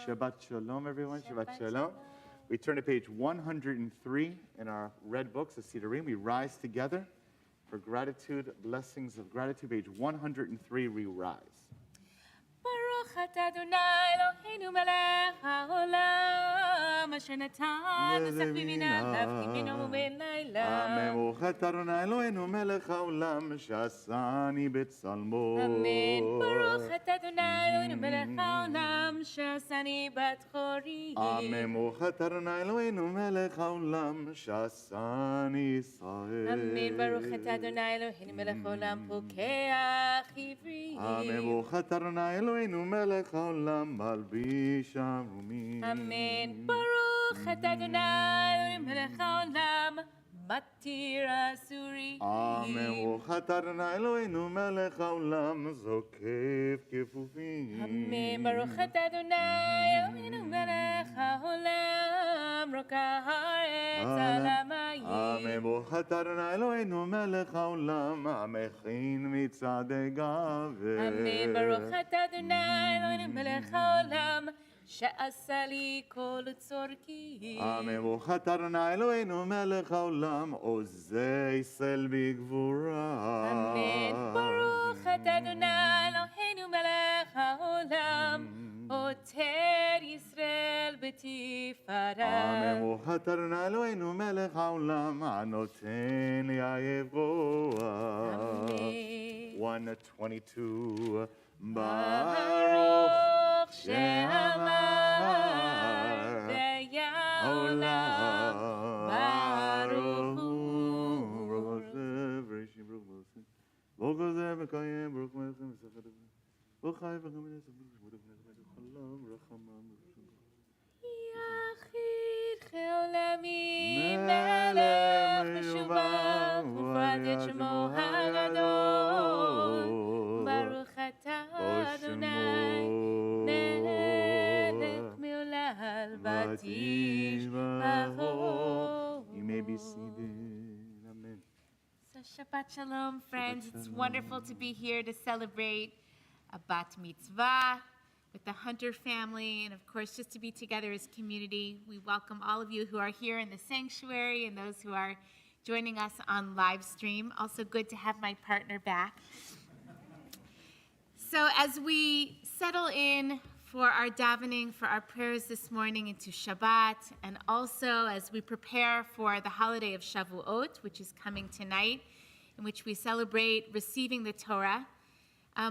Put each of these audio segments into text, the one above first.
Shabbat Shalom, everyone. Shabbat Shalom. We turn to page 103 in our red books, the Siddur. We rise together for gratitude, blessings of gratitude. Page 103, we rise. Baruch atah Adonai Eloheinu melech haolam asher natan v'sachvivina v'avkimenu b'layla. Amen. Baruch atah Adonai Eloheinu melech haolam she'asani b'tzalmo. Amen. Baruch atah Adonai Eloheinu melech haolam she'asani bat chori. Amen. Baruch atah Adonai Eloheinu melech haolam she'asani Yisrael. Amen. Baruch atah Adonai Eloheinu melech haolam pokeach ivri. Amen. Baruch atah Adonai Eloheinu melech haolam malbish amrumim. Amen. Baruch atah Adonai Eloheinu melech haolam matir asuri. Amen. Baruch atah Adonai Eloheinu melech haolam zokef kefufim. Amen. Baruch atah Adonai Eloheinu melech haolam rokah haaretz al hamayim. Amen. Baruch atah Adonai Eloheinu melech haolam amechin mitzadei gaver. Amen. Baruch atah Adonai Eloheinu melech haolam she'asa li kol tzorki. Amen. Baruch atah Adonai Eloheinu melech haolam ozei sel bigvura. Amen. Baruch atah Adonai Eloheinu melech haolam oter Yisrael b'tifara. Amen. Baruch atah Adonai Eloheinu melech haolam anoten li'ayev roa. Amen. 122. Baruch she'amar ve'yaolam Baruch hu. Yachid Cheolamim Melech Meshubach Ufrat et Shemo HaGadol Baruch atah Adonai Melech Me'olal V'tishbacho. You may be seated. Amen. So Shabbat Shalom, friends. It's wonderful to be here to celebrate a Bat Mitzvah with the Hunter family, and of course, just to be together as community. We welcome all of you who are here in the sanctuary and those who are joining us on live stream. Also good to have my partner back. So as we settle in for our davening, for our prayers this morning into Shabbat, and also as we prepare for the holiday of Shavuot, which is coming tonight, in which we celebrate receiving the Torah,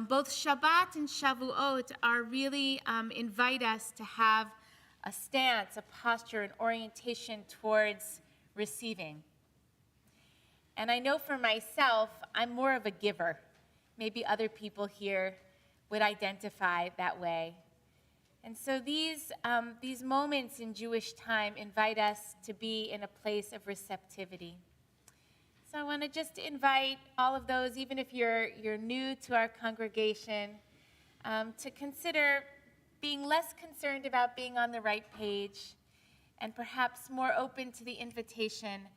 both Shabbat and Shavuot are really invite us to have a stance, a posture, an orientation towards receiving. And I know for myself, I'm more of a giver. Maybe other people here would identify that way. And so these moments in Jewish time invite us to be in a place of receptivity. So I want to just invite all of those, even if you're new to our congregation, to consider being less concerned about being on the right page and perhaps more open to the invitation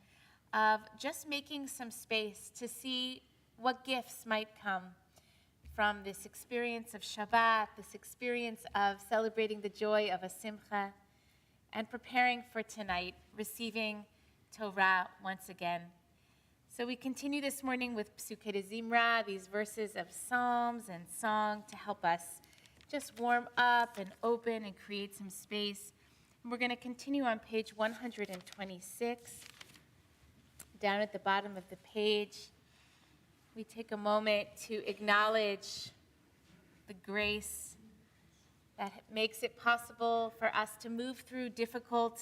of just making some space to see what gifts might come from this experience of Shabbat, this experience of celebrating the joy of a simcha, and preparing for tonight, receiving Torah once again. So we continue this morning with Psukei de Zimra, these verses of psalms and song to help us just warm up and open and create some space. And we're going to continue on page 126. Down at the bottom of the page, we take a moment to acknowledge the grace that makes it possible for us to move through difficult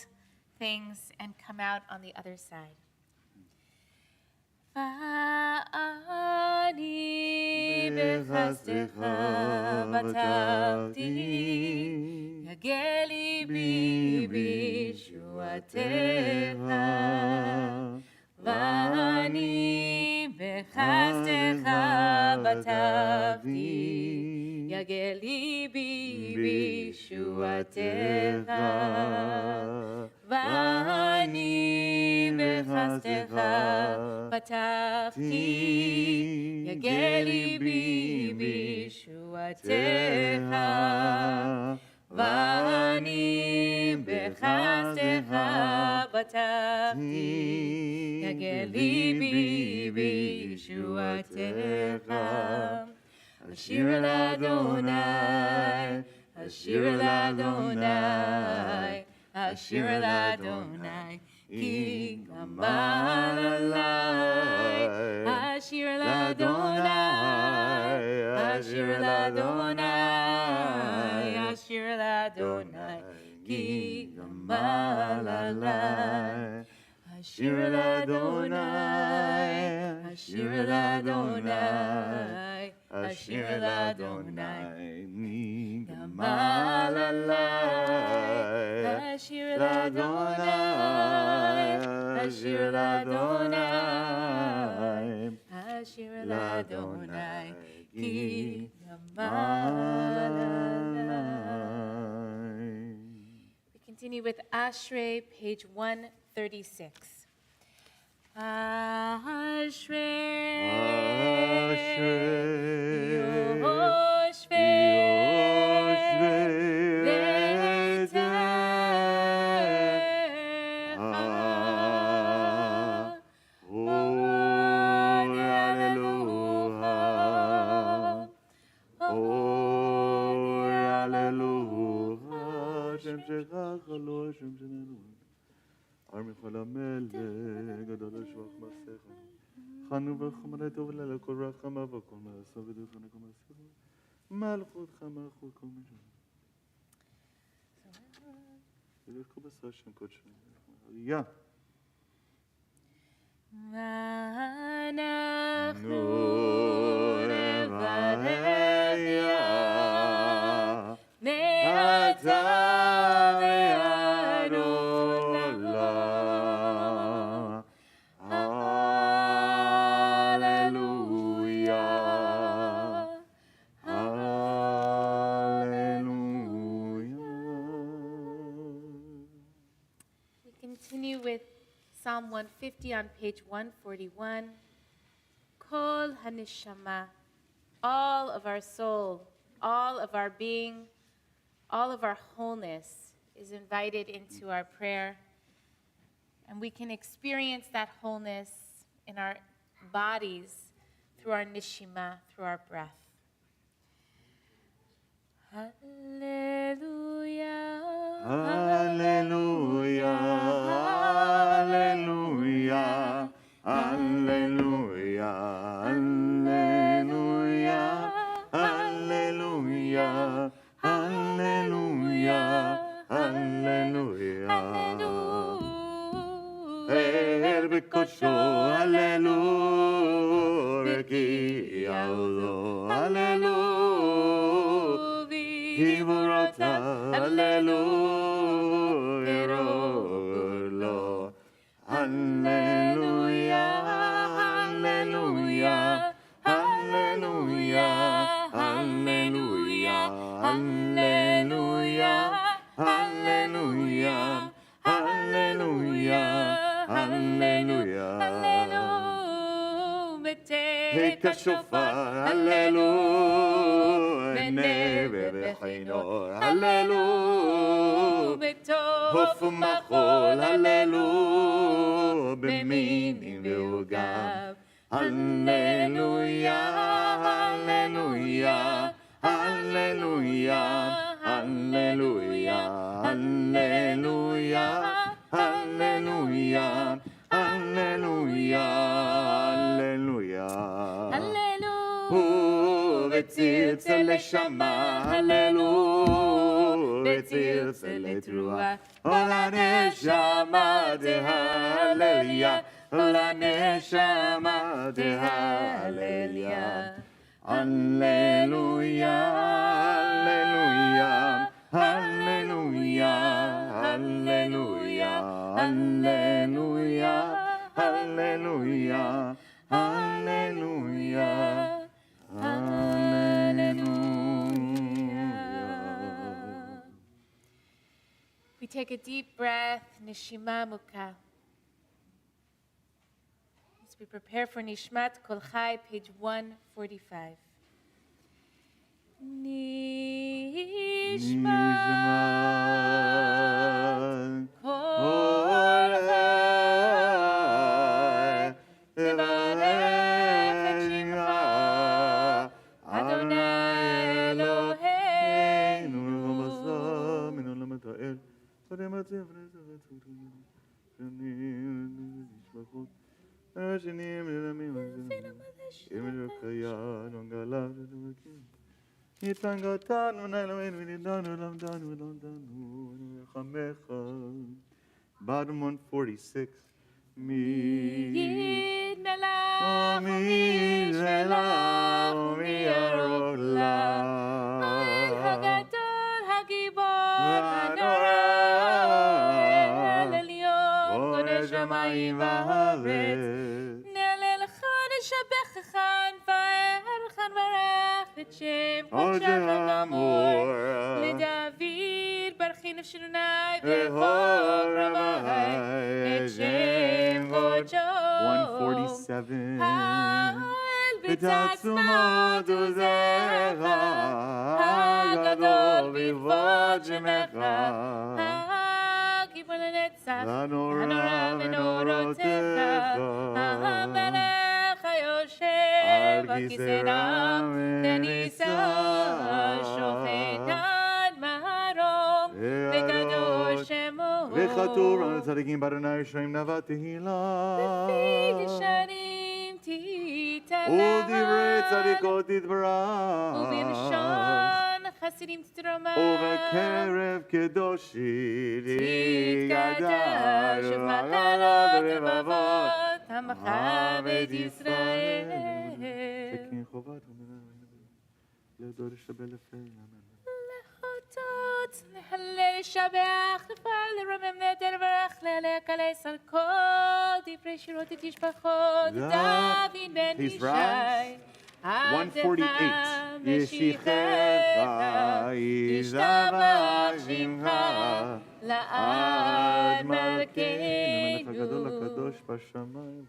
things and come out on the other side. ואני בחסדך בטחתי, יגל ליבי בישועתך. ואני בחסדך בטחתי, יגל ליבי בישועתך. ואני בחסדך פתחתי, יגל ליבי בישועתך. ואני בחסדך פתחתי, יגל ליבי בישועתך. השיר אל אדוני, השיר אל אדוני, השיר אל אדוני, כי גמל עליי. השיר אל אדוני, השיר אל אדוני, השיר אל אדוני, כי גמל עליי. השיר אל אדוני, השיר אל אדוני, השיר אל אדוני, מי גמל עליי. השיר אל אדוני, השיר אל אדוני, השיר אל אדוני, כי גמל עליי. We continue with Ashrei, page 136. Ashrei, כל המלך, גדול השבח מעשיך. חנו וחומרי טוב לילה, כל רחמה וכל מעשה ודרכנה כל מעשיך. מלכותך מלכות כל מישהו. ילכו בשר שם קודשם. עלייה. ואנחנו נברך יה, מעתה ועד עולם. Continue with Psalm 150 on page 141. Kol haneshama, all of our soul, all of our being, all of our wholeness is invited into our prayer. And we can experience that wholeness in our bodies through our neshima, through our breath. Hallelujah. Hallelujah. Hallelujah. Hallelujah. Hallelujah. Hallelujah. Hallelujah. El bekosho. Hallelujah. Ki yaudo. Hallelujah. Hivorota. Hallelujah. Rolo. Hallelujah. Hallelujah. Hallelujah. Hallelujah. Hallelujah. Hallelujah. Hallelujah. Hallelujah. Hallelujah. Take a shofar. Hallelujah. Neve bechinor. Hallelujah. Hof machol. Hallelujah. Beminim ve'ugab. Hallelujah. Hallelujah. Hallelujah. Hallelujah. Hallelujah. Hallelujah. Hallelujah. Hallelujah. Hallelujah. וצלצל נשמה, הללו, וצלצל תרועה, לנשמה דהלליה, לנשמה דהלליה. Hallelujah, hallelujah, hallelujah, hallelujah, hallelujah, hallelujah, hallelujah, hallelujah. We take a deep breath, Neshima Mukha. As we prepare for Nishmat Kol Chai, page 145. Nishmat Kol Chai, Tevarech et Shimcha, Adonai Eloheinu, Bottom 146. הגדול, הגיבור, הנורא, אל עליון, קודש שמיים וארץ. נהללך, נשבחך, נפארך, נברך את שם קודשך הגמור. לדוד ברכי נפשי אדוני וכל רמי, את שם קודשו. 147. בתעצומות עוזך, הגדול בכבוד שמך, הגיבור לנצח, הנורא בנורותיך, המלך היושב על כיסא רם, ונישא שופט עד מרום, וקדוש שמו. וכתוב על הצדיקים באדוני ישרים נאווה תהילה. לפי ישרים תתהלל. ודברי צדיקות תתברך. ובלשון חסידים תתרומם. ובקרב קדושים תתקדש. ובמטלות ובלבבות עמך בית ישראל. שכן חובת לדור שבל לפעמים. להודות, להלל, לשבח, לפעל, לרומם, נהדר, לברך, להלק, להס על כל דברי שירות את משפחות דוד בן ישי. עבדך 148. משיחך, ישתבח שמך, לעד המלך הגדול מלכנו. הקדוש בשמיים.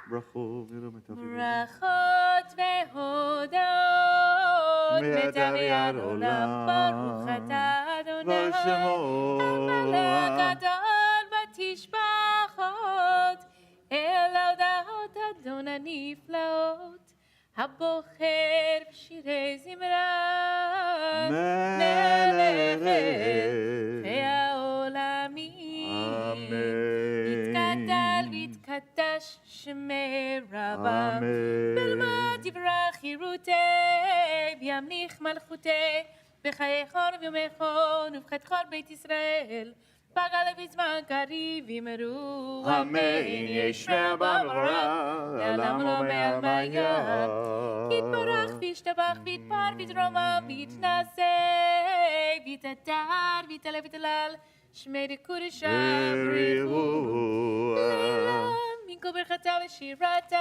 ברכות ברכות והודות מטעמי העולם, ברוך אתה אדוני, המלך הגדול בתשבחות, אל הודעות אדון הנפלאות, הבוחר בשירי זמרה, מלך העולמים, יתגדל ויתקדש שמי רבם, בלמד יברך חירותי, וימליך מלכותי, בחייכון וביומכון, ובחד כל בית ישראל, פגע בזמן קריב ימרו, אמן, ישמע במורה, לעולם לא מעלמיה, יתברך וישתבח ויתפאר ויתרומם ויתנשא, ויתהדר ויתעלה ויתהלל, שמי דקודש בריחו, לעולם מכל ברכתה ושירתה,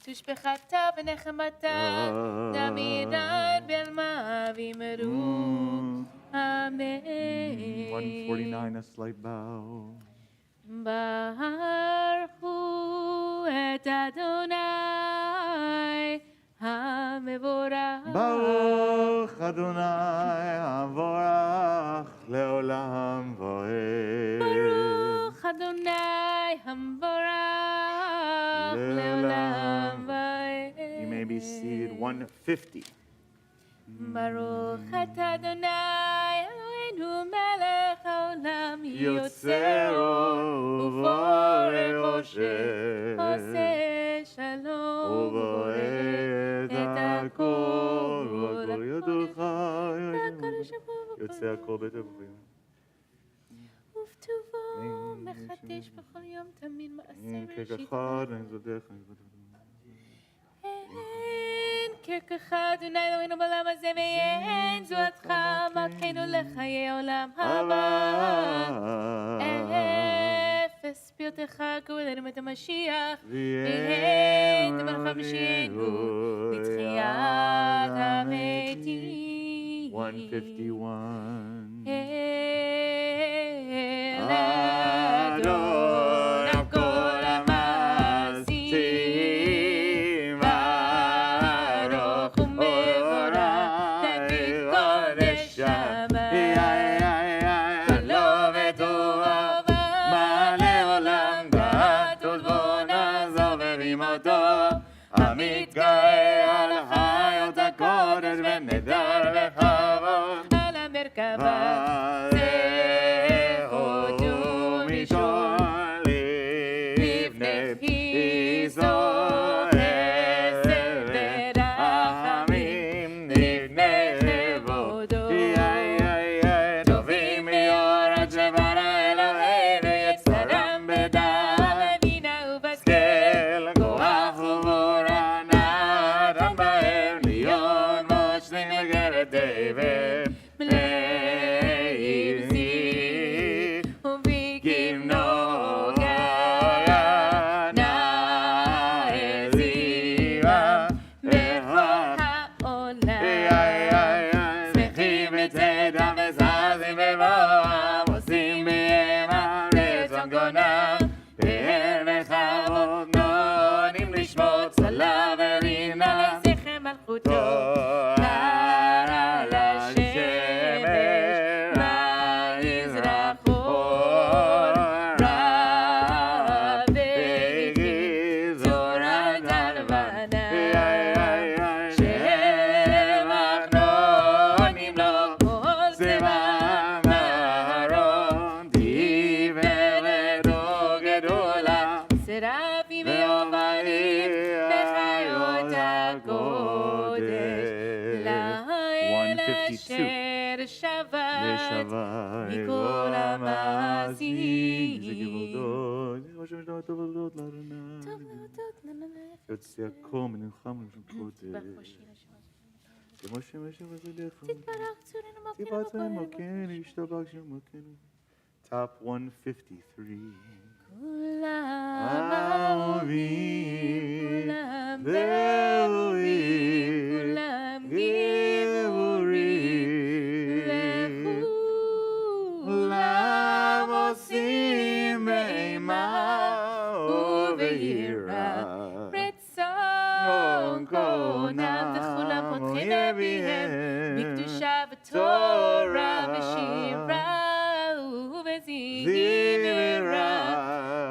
תושבחתה ונחמתה, דמירן בעלמה וימרו. Amen. 149, a slight bow. ברכו את אדוני המבורך. ברוך אדוני המבורך לעולם ועד. ברוך אדוני המבורך לעולם ועד. You may be seated. 150. ברוך אתה אדוני אלוהינו מלך העולם יוצרו ובורא חושך עושה שלום ובועט את יוצא הכל בטובים. ובטובו מחדש בכל יום תמיד מעשה בראשית. ככחד אין זודך. אין ככך אדוני אלוהינו בעולם הזה ואין זולתך מלכנו לחיי עולם הבא. אפס פרטך קראו אלינו את המשיח ואין תמלך משיענו לתחיית המתים. 151. אדון על כל המעשים ברוך ומבורך נביא קודש שבת כולו וטוב מלא עולם גדול בו נעזור ורימותו המתגאה על חיות הקודש ונדר וכבוד על המרכבה מכל המעשים יוצא הכל מנלחם קודש כמו שמשם עזליך תתברך צורנו מלכנו ישתבח שם מלכנו. Top 153. כולם אהובים ואהובים כולם גיבורים וכולם עושים באימה וביראה רצון קונם וכולם פותחים אביהם בקדושה ותורה ושירה ובזמרה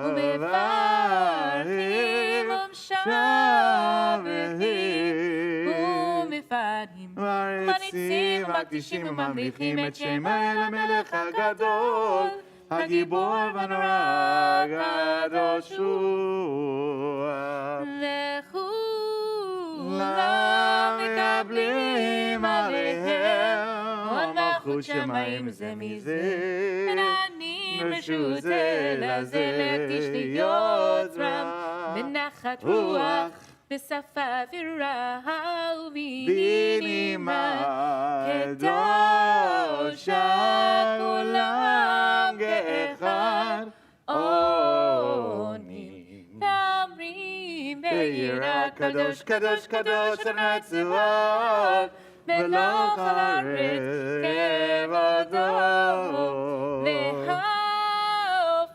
ומברכים ומשבחים ומפארים ומריצים ומקדישים וממליכים את שם האל המלך הגדול הגיבור והנורא הקדוש הוא וכולם מקבלים עליהם עוד מלכות שמיים זה מזה ונענים רשות זה לזה להקדיש להיות רם בנחת רוח בשפה אווירה ובנימה קדושה כולם כאחד עונים ואומרים ביראה קדוש קדוש קדוש אדוני צבאות מלך הארץ כבודו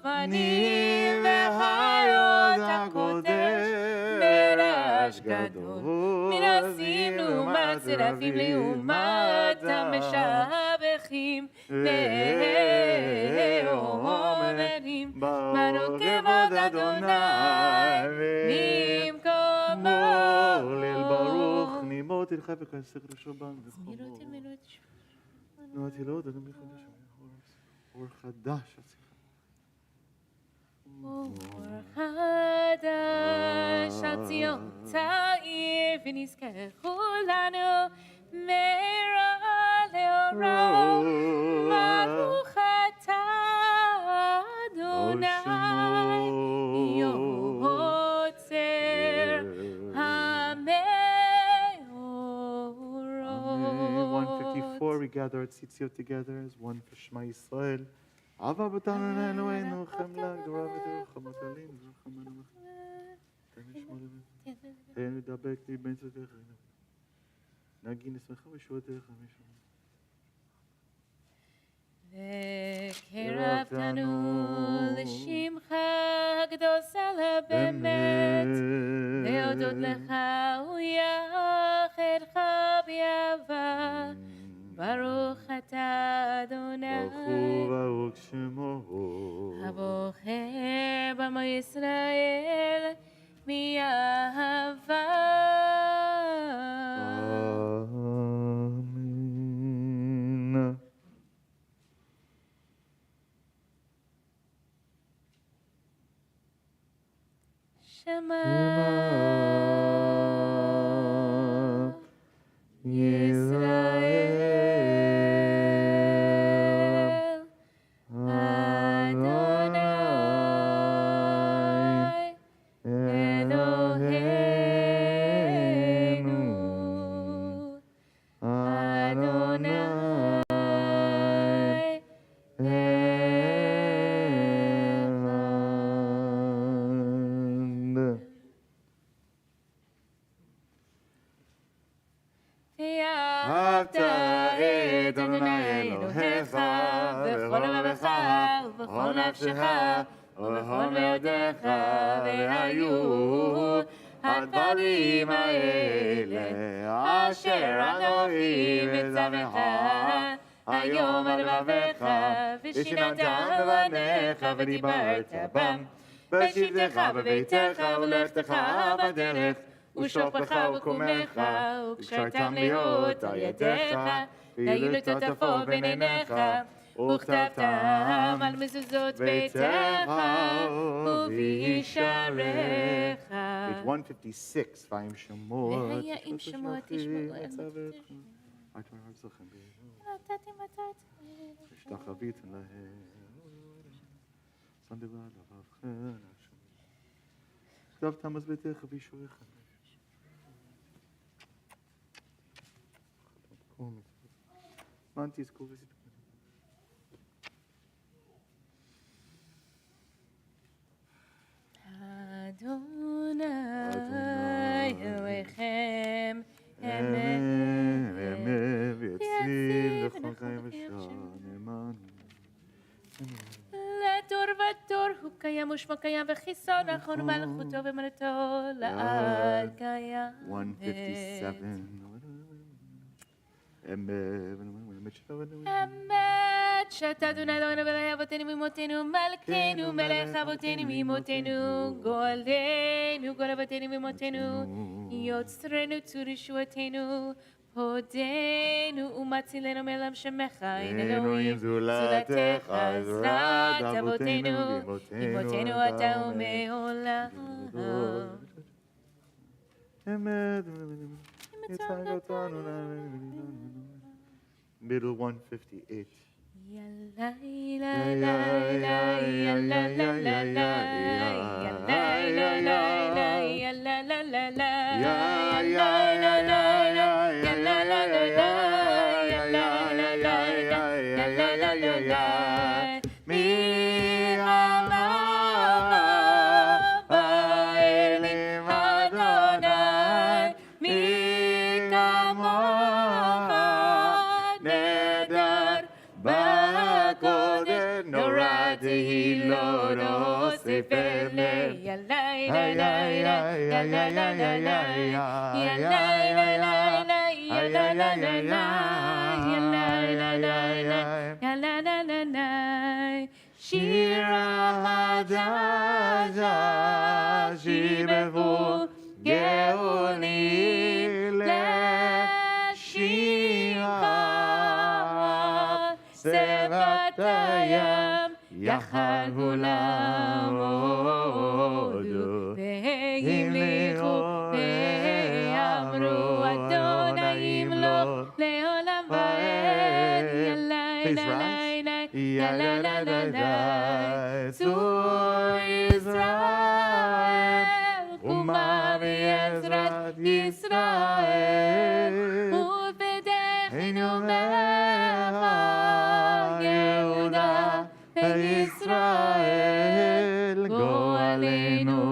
והאופנים והחיות הקודש מרעש גדול מנסים לעומת צרפים לעומת המשבחים ואומרים ברוך כבוד אדוני ממקומו ליל ברוך נימות אל חפק הסך לשובן וחומות נועתי לא עוד אדם מחדש אור חדש אור חדש על ציון צעיר ונזכה כולנו מהרה לאור Baruch atah Adonai Yotzer HaMeorot. 154, we gather our tzitziot together as one for Shema Yisrael. Ava b'tanu Eloheinu chemla gdura v'derech aleinu v'rachamanu v'chenu לדבק לי בין צדדיך נגי נשמחה ושועתך וקרבתנו לשמך הקדוש על הבאמת להודות לך ויחדך באהבה ברוך אתה אדוני ברוך שמו הבוחר בעמו ישראל מאהבה. אמן. שמע ישראל ובכל מאודיך והיו הדברים האלה אשר אנוכי מצווך היום על לבביך ושיננתם בבניך ודיברת בם בשבתך בביתך ולכתך בדרך ושופך וקומך וקשרתם להיות על ידיך והיו לטוטפות בין עיניך וכתבתם על מזוזות ביתך ובישעריך. Page 156, ועם שמות. והיה עם שמות תשמעו אל השתחוויתם להם. שמתם על לבבכם. כתבתם על ביתך ובישעריך. זמן תזכו וזכו. אדוני אלוהיכם אמת ויציב לכל חיים ושעה נאמן. לדור ודור הוא קיים ושמו קיים וחיסון נכון ומלכותו ומלכותו לעד קיים. 157. אמת שאתה אדוני אלוהינו ואלוהי אבותינו ואמותינו מלכנו מלך אבותינו ואמותינו גואלנו גואל אבותינו ואמותינו יוצרנו צור ישועתנו הודינו ומצילנו מעולם שמך אין אלוהים זולתך עזרת אבותינו אמותינו אתה ומעולם. Middle 158. שיר החדשה שיבחו גאוני לשירה שפת הים יחלו לעמודו והמליכו ואמרו אדוני ימלוך לעולם ועד please rise. Tzur Yisrael, Uma v'Yezrat Yisrael, U'v'deinu mecha Yehuda Yisrael, Go'alenu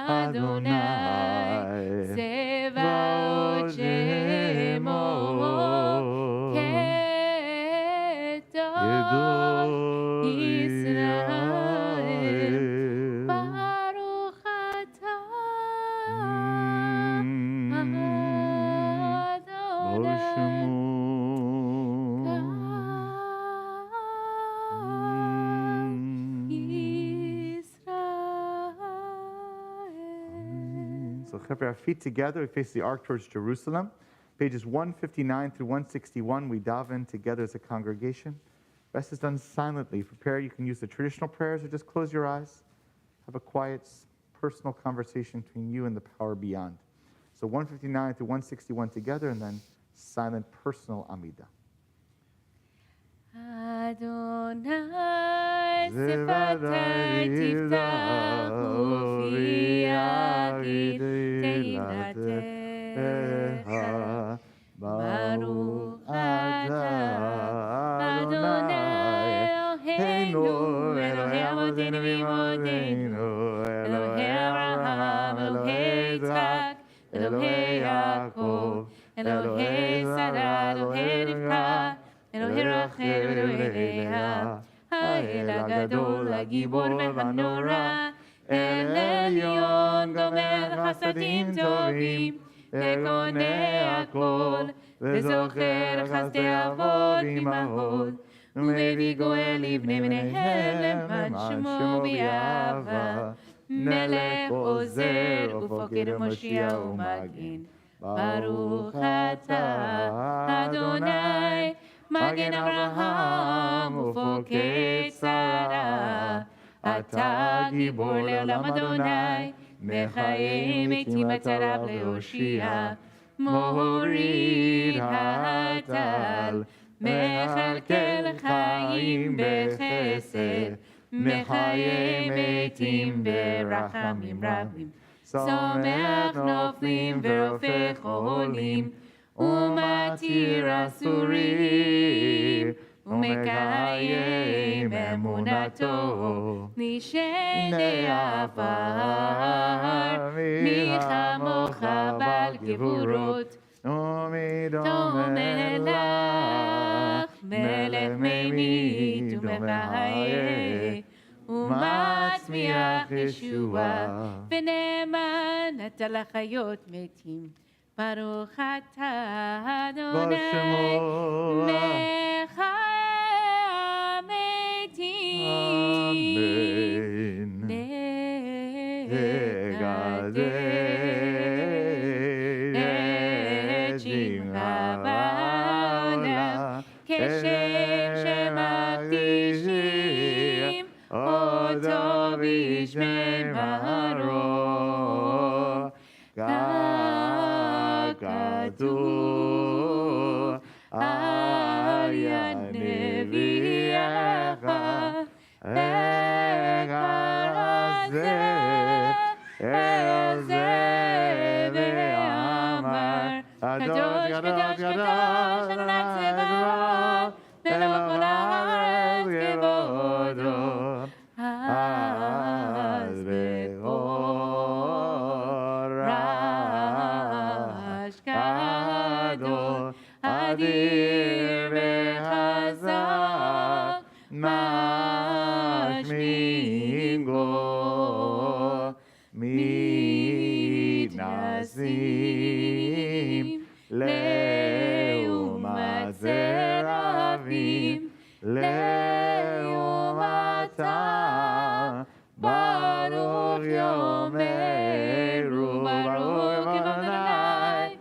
Adonai, Zevaot Shemo Kedol Yisrael, Baruch atah Adonai. So keep our feet together. We face the arc towards Jerusalem. Pages 159 through 161, we daven together as a congregation. Rest is done silently. Prepare. You can use the traditional prayers or just close your eyes. Have a quiet, personal conversation between you and the power beyond. So 159 through 161 together, and then silent, personal Amidah. Adonai Sefatai Tiftachu V'yagid Tehilatecha Baruch atah Adonai Eloheinu Elohei Avotenu v'Imotenu Elohei Avraham Elohei Yitzchak Elohei Yaakov Elohei Sarah Elohei Rivka Elohei Rachel Elohei Leah האל הגדול, הגיבור והנורא, אל עליון גומר חסדים טובים, וקונה הכל, וזוכר חסדי אבות ואימהות, ומביא גואל לבני בניהם למען שמו באהבה, מלך עוזר ופוקד מושיע ומגן. ברוך אתה, אדוני, מגן אברהם ופוקד שרה, אתה גיבור לעולם אדוני, מחיה מתים בצריו להושיע, מוריד הטל, מכלכל חיים בחסד, מחיה מתים ברחמים רבים, צומח נופלים ורופא חולים, ומתיר אסורים, ומקיים אמונתו, נשני עפר, מי כמוך בעל גבורות, דומה לך, מלך ממית ומחיה, ומצמיח ישועה, ונאמן אתה לחיות מתים. ברוך אתה אדוני מחיה המתים נקדש את שמך בעולם כשם שמקדישים אותו בשמי מרו כתוב על יד נביאך וקרא זה אל זה ואמר קדוש קדוש קדוש אדוני צבאות ולכל הארץ כבודו אז בקול רעש גדול אדיר וחזק משמיעים גול מתנסים לעומת זרבים לעומתה ברוך יאמרו ברוך אדוני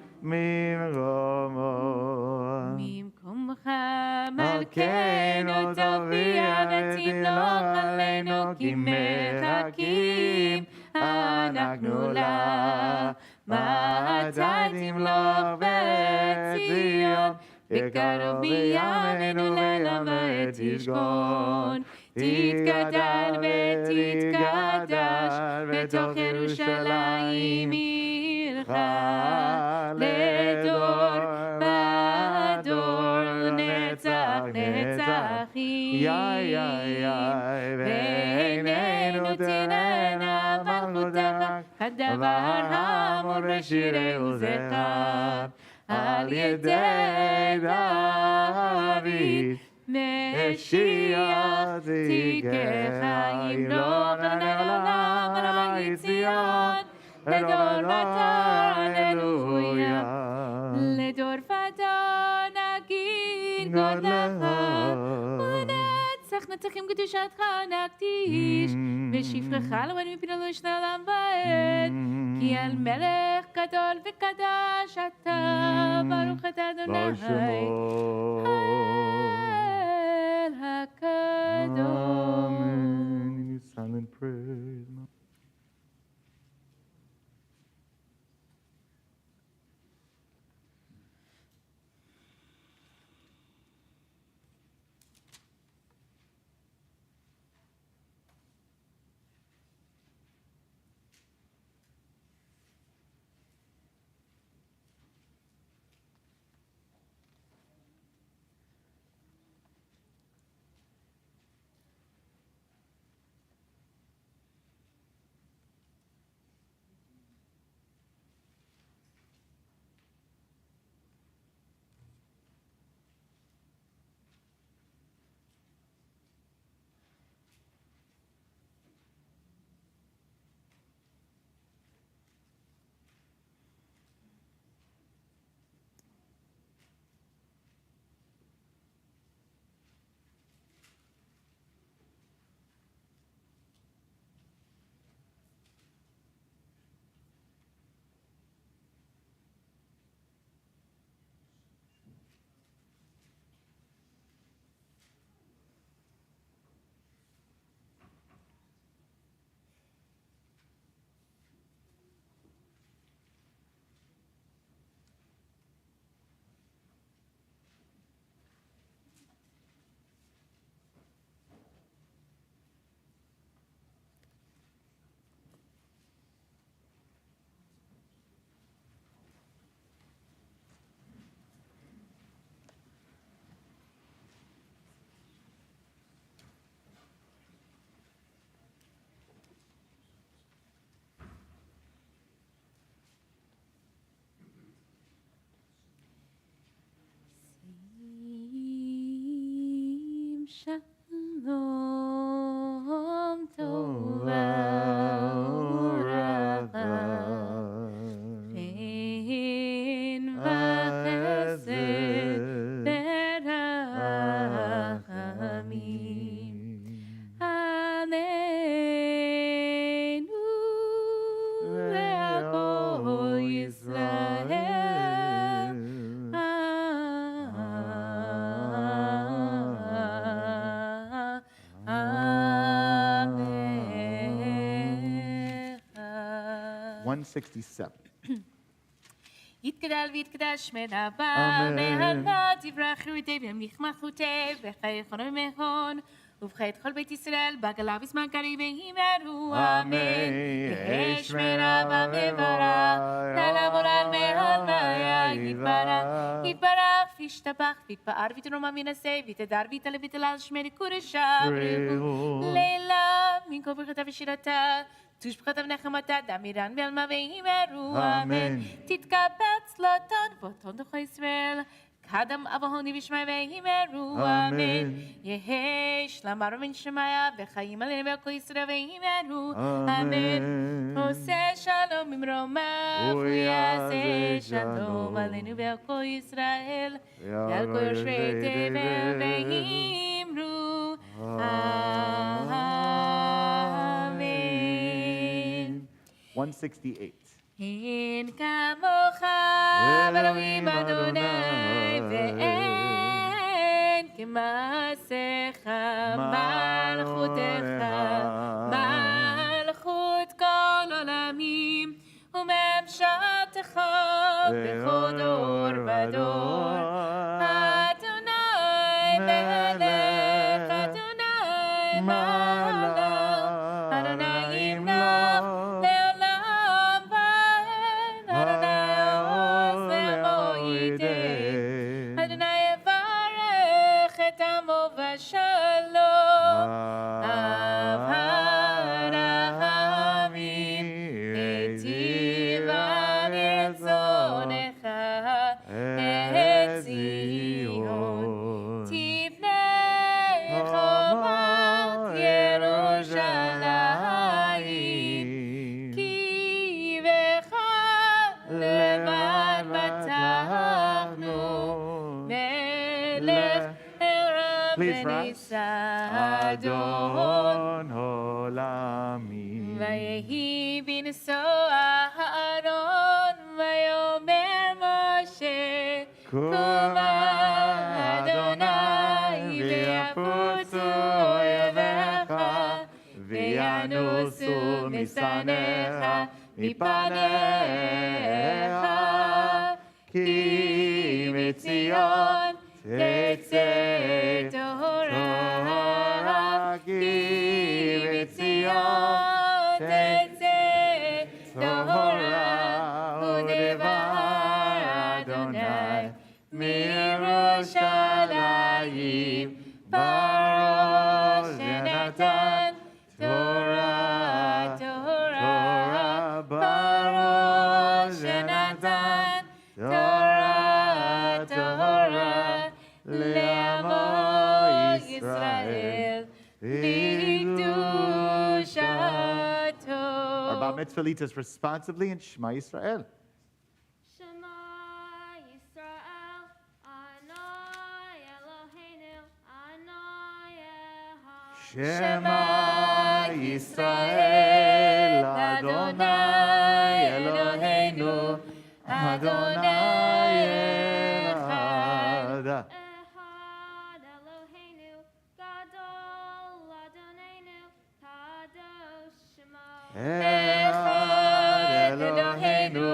ממקומך מלכנו תופיע ותמלוך עלינו כי מחכים אנחנו לה מתי תמלוך בציון בקרוב בימינו לעולם ועד תשכון. תתגדל ותתקדש בתוך ירושלים עירך, לדור ודור נצח נצחים. ועינינו תראינה מלכותך, כדבר האמור בשירי עוזך, על ידי דוד משיח תיקך, ימלוך לעולם על ציון, לדור ודור הללויה, לדור ודור נגיד גודלך, ולנצח נצחים קדושתך נקדיש, ושפחך לעולם מפני לא ישנה לעולם ועד, כי על מלך גדול וקדוש אתה, ברוך אתה אדוני האל הקדוש. Silent praise. Shalom Tova Uracha Chen v'chesed berachamim Aleinu ve'al kol Yisrael. Amen. 167. יתגדל ויתקדש שמי רבה, בהלה תברך יהודי במלחמתותי, בחיי חונו ומהון, ובחיית כל בית ישראל, בעגלה בזמן קריב וימרו, אמן. יהי שמי רבה מברך, לעבור על מהון והיה יתברך, יתברך וישתבח, ויתפאר ויתרומם מנסה, ויתהדר ויתעלה ויתהלל שמי קודשה, לילה מן כל ברכתה ושירתה, תושבחת ונחמתה, דמירן בעלמה וימרו, אמן. תתקבל צלותון ואותון דוחה ישראל, קדם אבהוני ושמי וימרו, אמן. יהי שלום ארמין שמיה, וחיים עלינו ועל כל ישראל וימרו, אמן. עושה שלום ממרומיו, הוא יעשה שלום עלינו ועל כל ישראל, ועל כל יושבי תבל וימרו, אמן. 168. אין כמוך אלוהים אדוני ואין כמעשיך מלכותך מלכות כל עולמים וממשלתך בכל דור ודור Please rise. Adon Olami. ויהי בנשוא אהרון ויאמר משה קומה אדוני ויפוצו אויביך וינוסו משנאיך מפניך כי מציון תצא תורה כי מציון תצא תורה ודבר אדוני מירושלים בראש שנתן תורה תורה בראש שנתן תורה תורה לעמו ישראל בקדושתו. Our Bar Mitzvah leads us responsibly in Shema Yisrael. Shema Yisrael, Adonai Eloheinu, Adonai Echad. Shema Yisrael, Adonai Eloheinu, Adonai Echad. Echad Eloheinu, Gadol Adonenu, Kadosh Shema. Echad Eloheinu,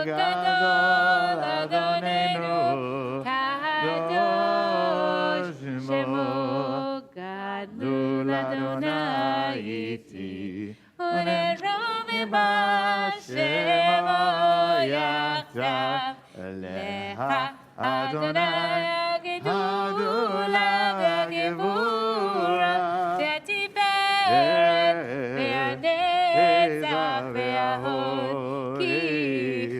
Gadol Adonenu, Kadosh Shemo. Gadol Adonai iti, ונרום בשמו יחדיו לך אדוני הגדולה והגבורה והתפארת והנצח וההוד כי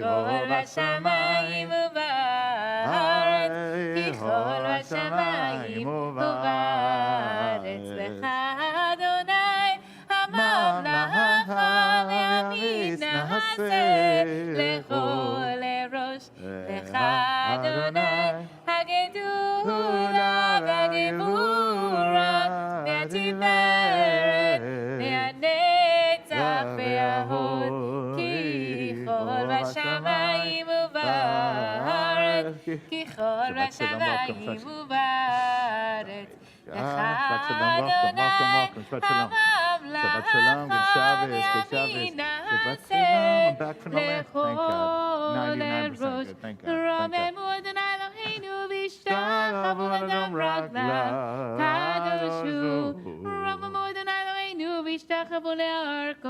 כל בשמיים ובארץ כי כל בשמיים ובארץ לך אדוני הממלכה והימין נעשה לכל ראש לך אדוני הגדולה והגבורה והתפארת והנצח וההוד כי כל בשמיים ובארץ כי כל בשמיים ובארץ לך אדוני Shabbat Shalom, good Shabbos, good Shabbos. Shabbat Shalom, I'm back from the land. Thank God. 99% good, thank God. Thank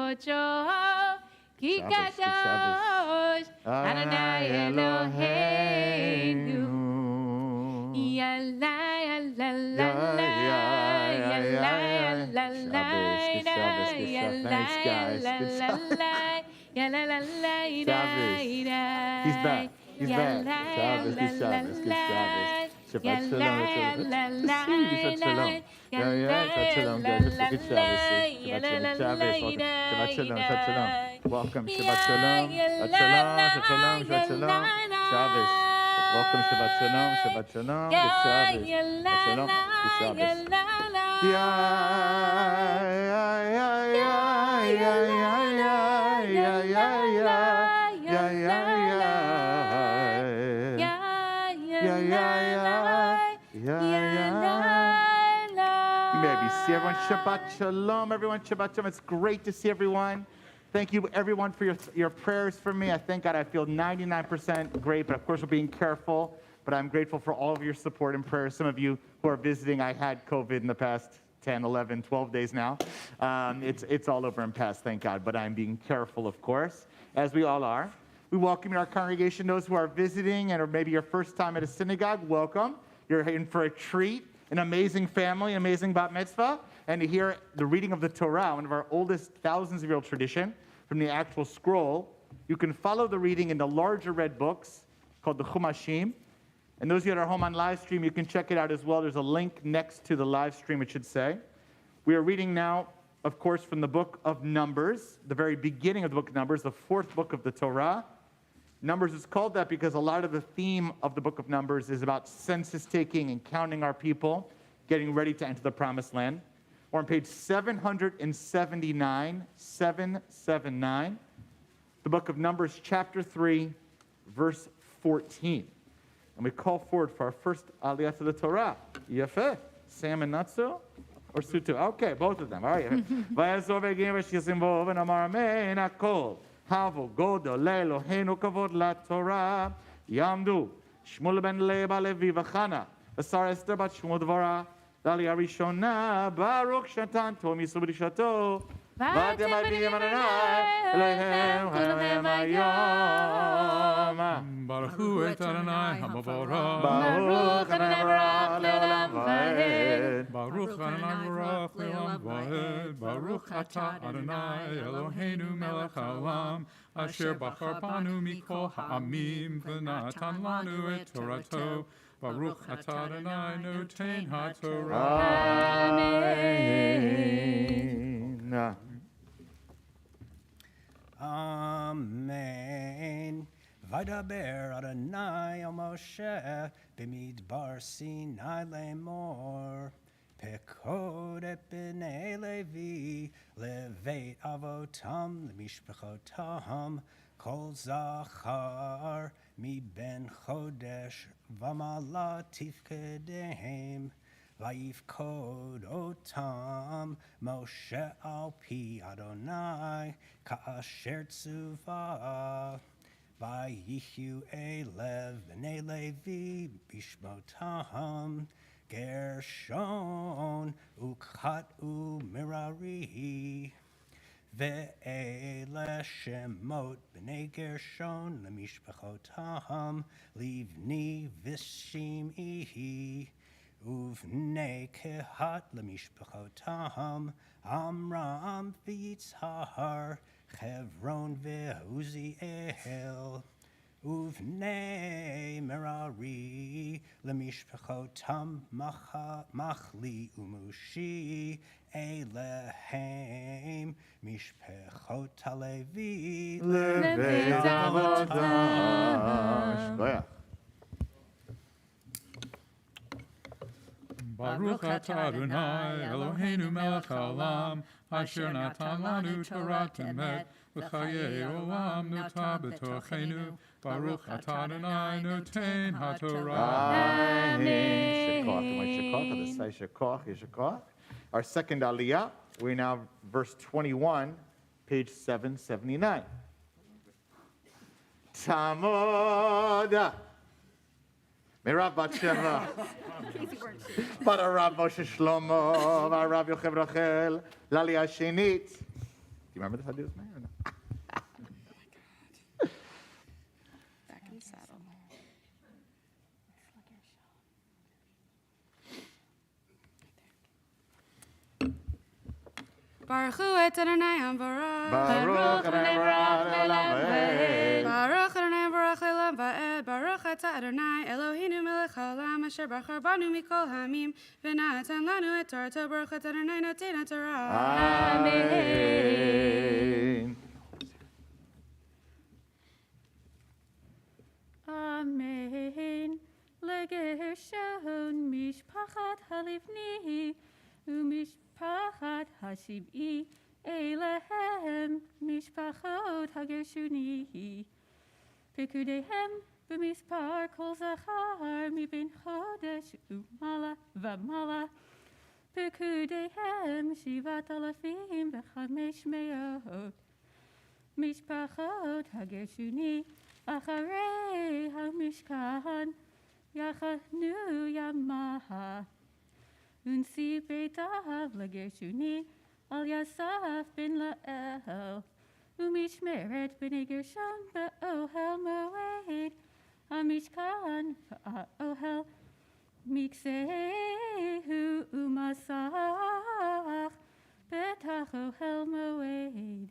God. כי קדוש אדוני אלוהינו יאללה יאללה יאללה יאללה He's back. He's back. Shabbos, good Shabbos, good Shabbos. Shabbat Shalom. Shabbat Shalom. Yeah, Shabbat Shalom, guys. Good Shabbos. Shabbat Shalom. Shabbat Shalom. Welcome. Shabbat Shalom. Shabbat Shalom. Shabbat Shalom. Shabbos. Welcome. Shabbat Shalom. Shabbat Shalom. Good Shabbos. Shabbat Shalom. Good Shabbos. Maybe see everyone. Shabbat Shalom, everyone. Shabbat Shalom. It's great to see everyone. Thank you, everyone, for your prayers for me. I thank God I feel 99% great, but of course we're being careful. But I'm grateful for all of your support and prayers. Some of you who are visiting, I had COVID in the past 10, 11, 12 days now. It's all over and past, thank God. But I'm being careful, of course, as we all are. We welcome our congregation, those who are visiting and or maybe your first time at a synagogue, welcome. You're in for a treat, an amazing family, amazing bat mitzvah, and to hear the reading of the Torah, one of our oldest thousands-year-old tradition, from the actual scroll. You can follow the reading in the larger red books called the Chumashim. And those of you that are home on live stream, you can check it out as well. There's a link next to the live stream, it should say. We are reading now, of course, from the book of Numbers, the very beginning of the book of Numbers, the fourth book of the Torah. Numbers is called that because a lot of the theme of the book of Numbers is about census taking and counting our people, getting ready to enter the promised land. Or on page 779, 779, the book of Numbers, chapter 3, verse 14. And we call forward for our first aliyah to the Torah. Yafeh, Sam and Nasso, or Sutu? Okay, both of them. All right. Vayazor v'gim v'shizim bo v'namar amen hakol. Havu godol le'eloheinu kavod la'Torah. Yamdu Shmuel ben Leba Levi v'chana. Asar Esther bat Shmuel Dvara. L'aliyah rishona Baruch shatan to misu b'rishato. V'atem avim Adonai Elohem Elohem hayom. Baruch hu et Adonai hamavorah. Baruch Adonai Baruch le'olam va'ed. Baruch Adonai Baruch le'olam va'ed. Baruch atah Adonai Eloheinu melech haolam. Asher bachar banu mikol ha'amim v'natan lanu et Torato. Baruch atah Adonai noten ha'Torah. Amen. Amen. Vaydaber Adonai al Moshe Bamidbar Sinai lemor. Pekod et b'nei Levi leveit avotam lemishpachotam kol zachar mi ben chodesh v'mala tifkedehem. Vayifkod otam Moshe al pi Adonai ka'asher tzuva. Vayichu elev b'nei Levi bishmotam Gershon ukhat u'merari. Ve'ele shemot b'nei Gershon lemishpachotam livni v'shim'i. Uvnei kehat lemishpachotam Amram v'Yitzhar Chevron ve'Uziel. Uvnei Merari lemishpachotam Machli u'Mushi Elehem mishpachot halevi Leveit avotam. Baruch atah Adonai Eloheinu melech haolam. Asher natan lanu Torah temet. V'chayei olam nota b'tochenu. Baruch atah Adonai noten ha'Torah. Amen. Shekach. Our second aliyah, we're now verse 21, page 779. Tamoda. Merav bat Sheva. But Rav Moshe Shlomo, Rav Yochav Rachel, l'aliyah shenit. Do you remember this? I do this, man? Or no? Back in the saddle. Baruch hu et Adonai Amvarah. Baruch Adonai Baruch le'olam va'ed. Baruch Adonai Baruch le'olam va'ed. Baruch atah Adonai Eloheinu melech haolam asher bachar banu mikol ha'amim v'natan lanu et Torato. Baruch atah Adonai noten ha'Torah. Amen. Amen. Legershon mishpachat halivni u'mishpachat hashiv'i elehem mishpachot hagershuni. Pekudehem b'mispar kol zachar mibin chodesh u'mala v'mala. Pekudehem shivat alafim v'chamesh me'ot. Mishpachot hagershuni acharei hamishkan yachanu yamaha. Unsi beitav legershuni al Yasaf bin La'el. Umishmeret b'nei Gershon ba'ohel moed. Hamishkan ba'ohel miksehu umasach betach ohel moed.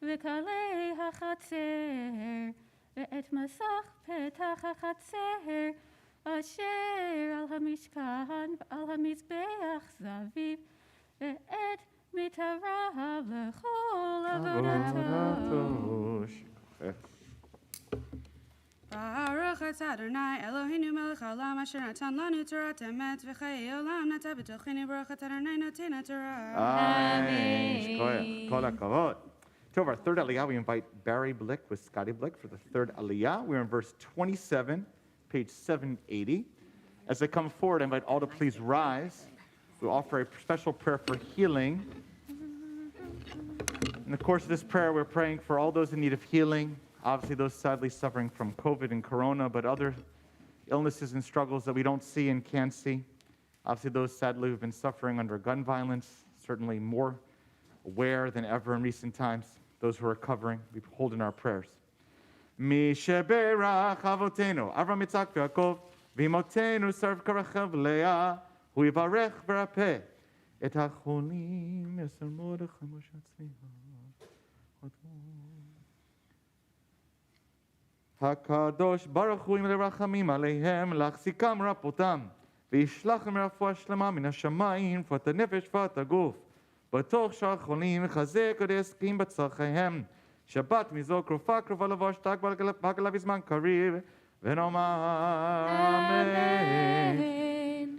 V'kalei hachatzer ve'et masach betach hachatzer asher al hamishkan v'al hamizbeach zaviv ve'et mitarav l'chol avodato. Baruch Adonai Eloheinu melech haolam asher natan lanu Torah emet v'chayei olam nata b'tochenu Baruch Adonai notena Torah. Amen. Kol hakavod. To our third Aliyah, we invite Barry Blick with Scotty Blick for the third Aliyah. We're in verse 27, page 780. As I come forward, I invite all to please rise. We'll offer a special prayer for healing. In the course of this prayer, we're praying for all those in need of healing, obviously those sadly suffering from COVID and Corona, but other illnesses and struggles that we don't see and can't see. Obviously those sadly who've been suffering under gun violence, certainly more aware than ever in recent times. Those who are recovering, we hold in our prayers. Mi sheberach avotenu, Avram Yitzchak v'Yaakov, v'imotenu sarv karachav leah, hu yivarech v'rapeh, et hacholim eser Mordechai Moshe Tzliha. Hakadosh Baruch Hu imele rachamim aleihem, lachzikam rapotam, v'yishlachem refuah shlema min hashamayim, fat hanefesh fat haguf. בתוך שאר החולים, מחזק עוד יסכים בצרכיהם. שבת מזו קרובה קרובה לבוא שתק בגלה בזמן קריב, ונאמר Amen.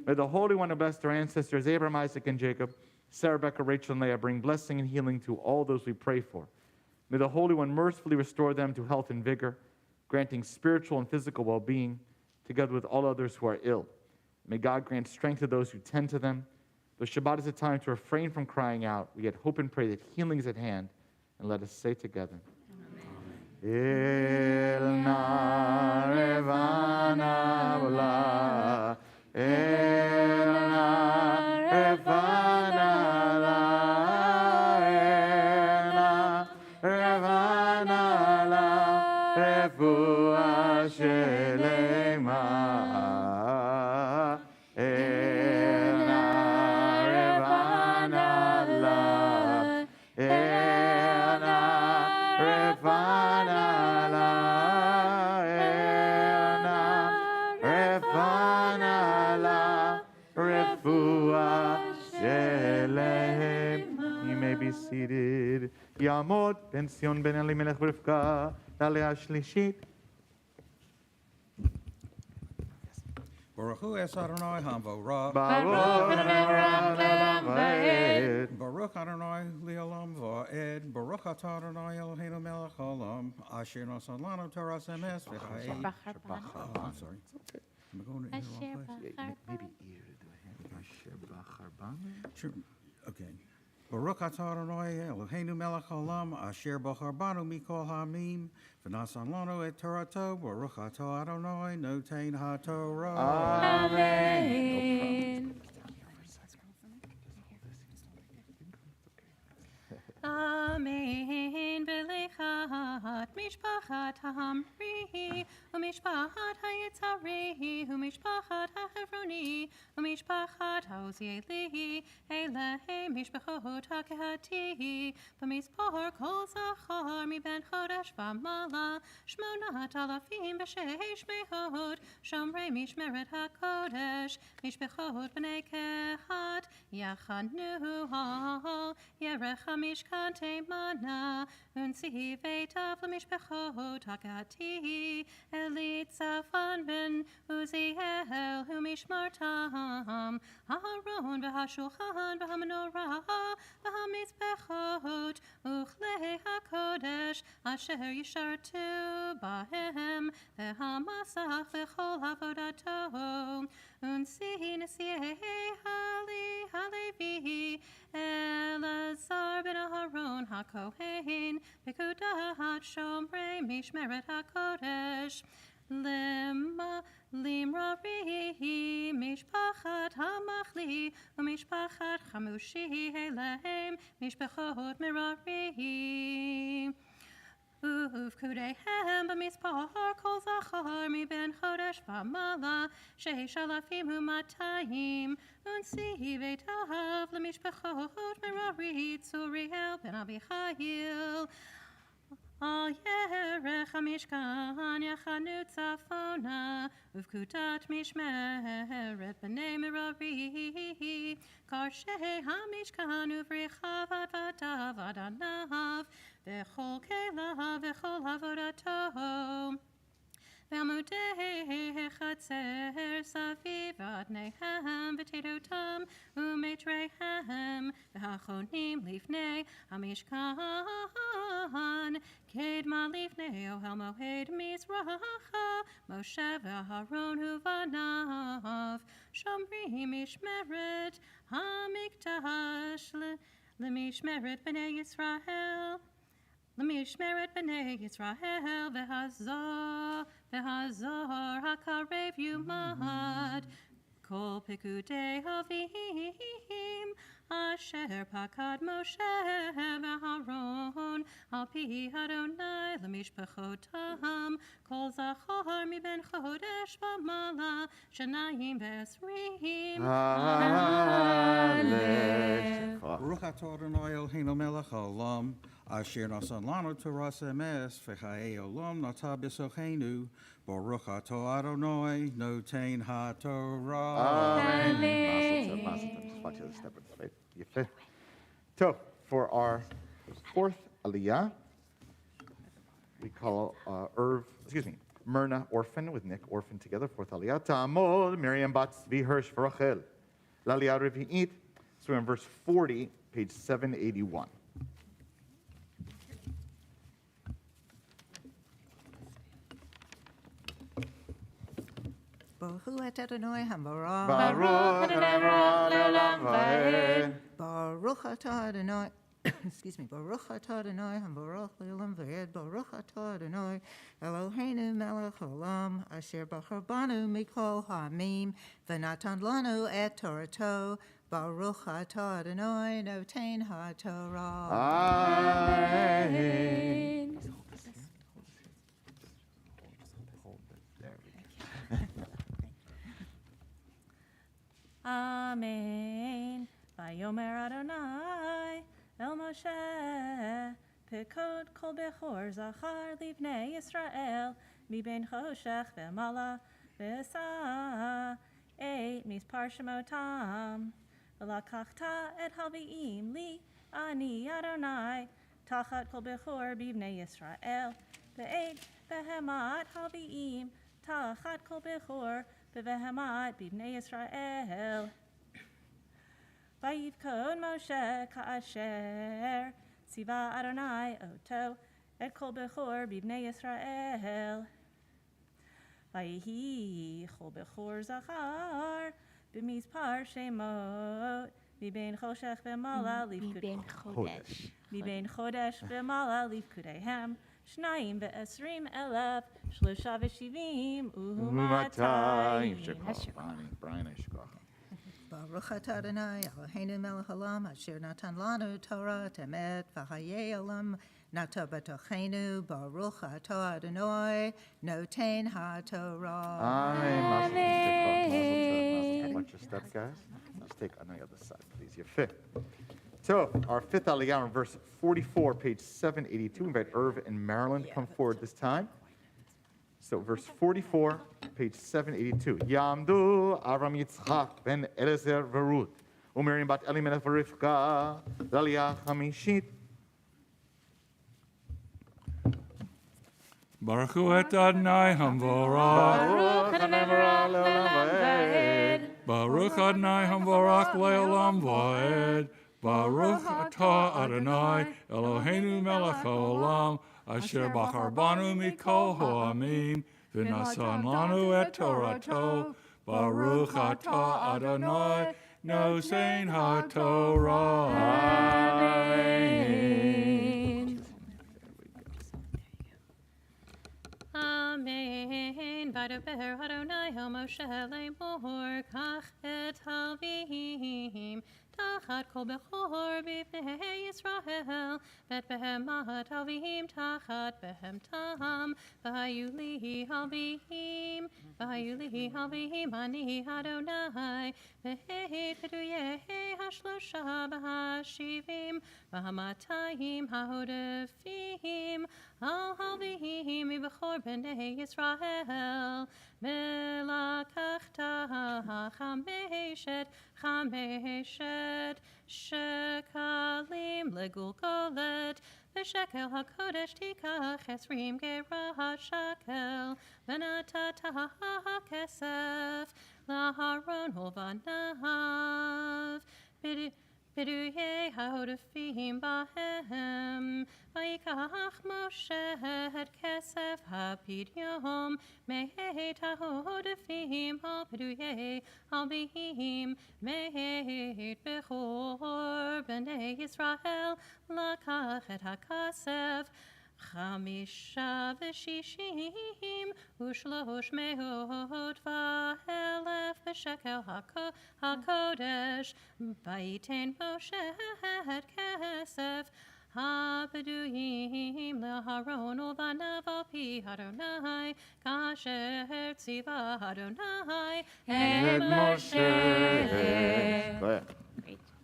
May the Holy One who blessed our ancestors, Abraham, Isaac, and Jacob, Sarah, Rebekah, Rachel, and Leah, bring blessing and healing to all those we pray for. May the Holy One mercifully restore them to health and vigor, granting spiritual and physical well-being, together with all others who are ill. May God grant strength to those who tend to them. Though Shabbat is a time to refrain from crying out, we yet hope and pray that healing is at hand, and let us say together. El na revana la, el na revana la, el na revana la, refuah shelema. Seated. Yamod pension ben Elimelech Rivka, Aliyah Shlishit. Baruch Hu es Adonai Hamvo Ra. Baruch Adonai Va'ed. Baruch Adonai Li'olam Va'ed. Baruch Atah Adonai Eloheinu melech haolam, asher nasan lanu Torah emes v'chayei. I'm sorry. Am I going in the wrong place? Maybe ear to do a hand. Asher Bachar Banu. Sure. Okay. Baruch atah Adonai Eloheinu melech haolam, asher bachar banu mikol ha'amim, v'nasan lanu et Torato. Baruch atah Adonai noten ha'Torah. Amen. Amen. Belechat mishpachat ha'amri, u'mishpachat ha'yitzari, u'mishpachat ha'hevroni, u'mishpachat ha'ozieli, Elehem mishpachot ha'kehati, b'mizpor kol zachar miben chodesh v'mala, shmonat alafim b'sheish mehot, shomrei mishmeret ha'kodesh, mishpachot b'nei kehat, yachanu ha'al, yerech ha'mishkan Temana, unsi veitav l'mishpachot hakati, elitzafan ben Uziel, humishmartam, Aharon v'hashulchan v'hamenorah, v'hamizbechot, uchlei hakodesh, asher yishartu bahem, v'hamasach v'chol avodato, unsi nesiei halevi, Elazar ben Aharon HaKohen, Bechukotai Shomrei Mishmeret HaKodesh, Limrari, Mishpachat HaMachli, Umishpachat Chamushi, Elehem, Mishpachot Merari. Uvkudehem b'mispar kol zachar mi ben chodesh v'mala sheish alafim u'matayim unsi veitav l'mishpachot merari tzuriel ben Abichayil al yerech hamishkan yachanu tzafona uvkutat mishmeret b'nei merari karshei hamishkan uvrichav vadav adanav V'chol kelav v'chol avodato ועמודי חצר סביב אדניהם ותדותם ומתריהם והחונים לפני המשכן קדמה לפני אוהל מועד מזרחה משה ואהרון ובניו שומרים משמרת המקדש למשמרת בני ישראל למשמרת בני ישראל והזוהר הקרב יומד כל פקודי אביהם אשר פקד משה ואהרון על פי אדוני למשפחותם כל זכר מבין חודש ומעלה 22 Baruch atah Adonai Eloheinu melech haolam, asher nasan lanu Torah emes, v'chayei olam nata b'sochenu. Baruch atah Adonai noten haTorah. Amen. Just watch the step. Right? You fit? So, for our fourth aliyah, we call Myrna orphan with Nick orphan together. Fourth aliyah. Ta'amol Miriam bat Tzvi Hirsch v'Rachel. L'aliyah revi'it. So we're in verse 40, page 781. Baruch et Adonai Hamorah. Baruch Adonai le'olam va'ed. Baruch atah Adonai. Excuse me. Baruch atah Adonai Hamorah le'olam va'ed. Baruch atah Adonai Eloheinu melech haolam asher bachar banu mikol ha'amim v'natan lanu et Torato. Baruch atah Adonai noten haTorah. Amen. Amen. Vayomer Adonai El Moshe Pekod Kol Bechor Zachar Livnei Yisrael Miben Choshech V'Mala V'Esa Eit Mispar Shemotam V'Lakachta Et Halviim Li Ani Adonai Tachat Kol Bechor B'Bnei Yisrael V'Eit Behemat Halviim Tachat Kol Bechor Behemat B'Bnei Yisrael Vayivkod Moshe Ka'asher Tziva Adonai Oto Et Kol Bechor B'Bnei Yisrael Vayihi Kol Bechor Zachar B'Mizpar Shemot Miben Choshech V'Mala Miben Chodesh V'Mala Livkudehem Shnayim Ve'esrim Elef Shlosha V'Shivim U'Matayim. Brian Eshkoch. Baruch atah Adonai Eloheinu melech haolam asher natan lanu Torah temet v'chayei olam nata b'tochenu. Baruch atah Adonai noten haTorah. Amen. Watch your step, guys. Let's take on the other side, please. You're fit. So, our fifth aliyah in verse 44, page 782. We invite Irv and Marilyn to come forward this time. So, verse 44, page 782. Yamdu Avram Yitzchak ben Eliezer v'Ruth uMiriam bat Elimelech v'Rivka l'aliyah chamishit. Baruch hu et Adonai Hamvorach. Baruch Adonai le'olam va'ed. Baruch Adonai Hamvorach le'olam va'ed. Baruch atah Adonai Eloheinu melech haolam asher bachar banu mikol ha'amim v'nasan lanu et Torato. Baruch atah Adonai noten haTorah. Amen. Amen. Vadober Adonai El Moshe Lemor Kach et Halvim Tachat Kol Bechor B'Bnei Yisrael Bet Behemat Halvim Tachat Behemtam V'Hayuli Halvim Ani Adonai V'Heit Peduyeh Hashlosha B'Hashivim V'Hamatayim Ha'odefim Al Halvim B'Chor B'nei Yisrael V'Lakachta Chameshet Shekalim Legulgolet Beshekel HaKodesh tikach 20 gerah shekel, v'natata kesef laharon ulvanav. Biduye haodafim bahem, vayikach Moshe et kesef hapidyom, mehet haodafim al biduye al bihim, mehet bechor b'nei Yisrael, lakach et hakasef, Chamisha v'shishim u'shlosh me'ot v'elef b'shekel hakodesh v'yitin Moshe et kesef ha'beduyim le'haron u'vanav al pi Adonai kasher tziva Adonai et Moshe. Go ahead.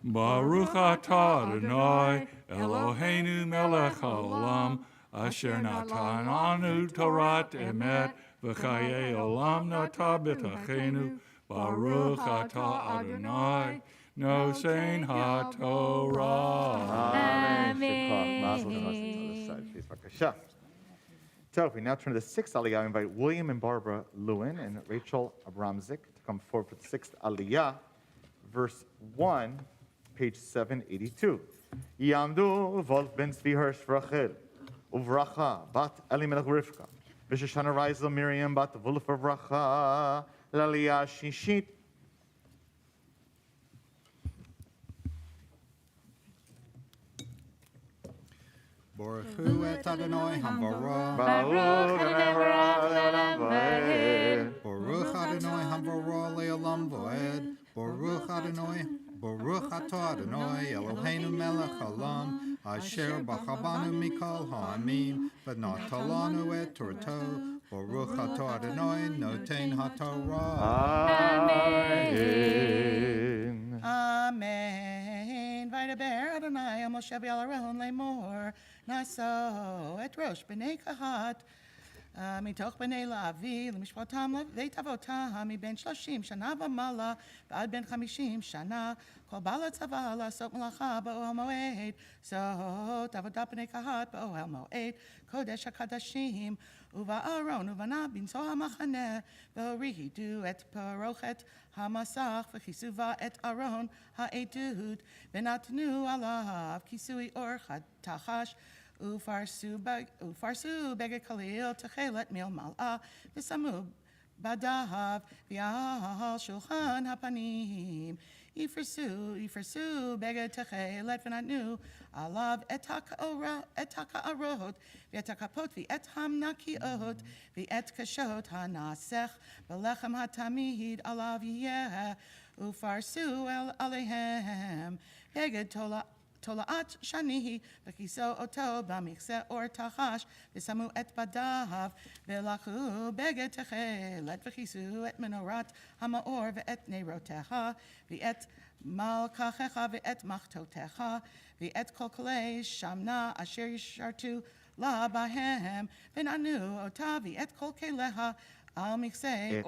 Baruch atah Adonai Eloheinu melech haolam asher natan anu Torat emet v'chayei olam nata b'tachenu. Baruch atah Adonai nosein haTorah. Amen. Mazel tov. Other side, please. B'kasha. So we now turn to the sixth Aliyah. I invite William and Barbara Lewin and Rachel Abramzik to come forward for the sixth Aliyah, verse 1, page 782. Yamdu Wolf ben Tzvi Hirsch Rachel, Uvracha bat Elimelech Rivka, V'Shoshana Reisel Miriam bat Wolf Uvracha, L'Aliyah Shishit. Baruch hu et Adonai Hamvara. Baruch Le'olam Va'ed. Baruch Adonai Hamvara le'olam va'ed. Baruch Adonai. Baruch atah Adonai Eloheinu melech haolam asher b'chabanu mikol ha'amim v'natalanu et Torato. Baruch atah Adonai noten haTorah. Amen. Amen. Vaydaber Adonai al Moshe v'al lemor Nasso et Rosh b'nei Kahat mitoch b'nei Lavi l'mishpatam v'tavotam mben 30 shana v'mala v'ad ben 50 shana kol bala tzava la'asot melacha b'ohel moed so tavodah b'nei Kahat b'ohel moed kodesh hakadashim uva'aron uva'na binso ha'machaneh v'orihidu et parochet hamasach v'chisuva et aron ha'edud v'natnu alav kisui or tachash ufarsu beged kalil techelet mil mal'ah v'samu badav v'yahal shulchan hapanim Yifrasu beged techelet v'natnu alav etaka arot v'etakapot v'et hamnakiot v'et kashot hanasech v'lechem hatamid alav yeh ufarsu el alehem beged tolaat shani v'kiso oto b'mikse or tachash v'samu et badav v'lachu beged techelet v'kisu et menorat hamaor v'et neirotecha v'et malkachecha v'et machtotecha v'et kol kolei shamna asher yishartu la bahem v'nanu ota v'et kol keleha al mikse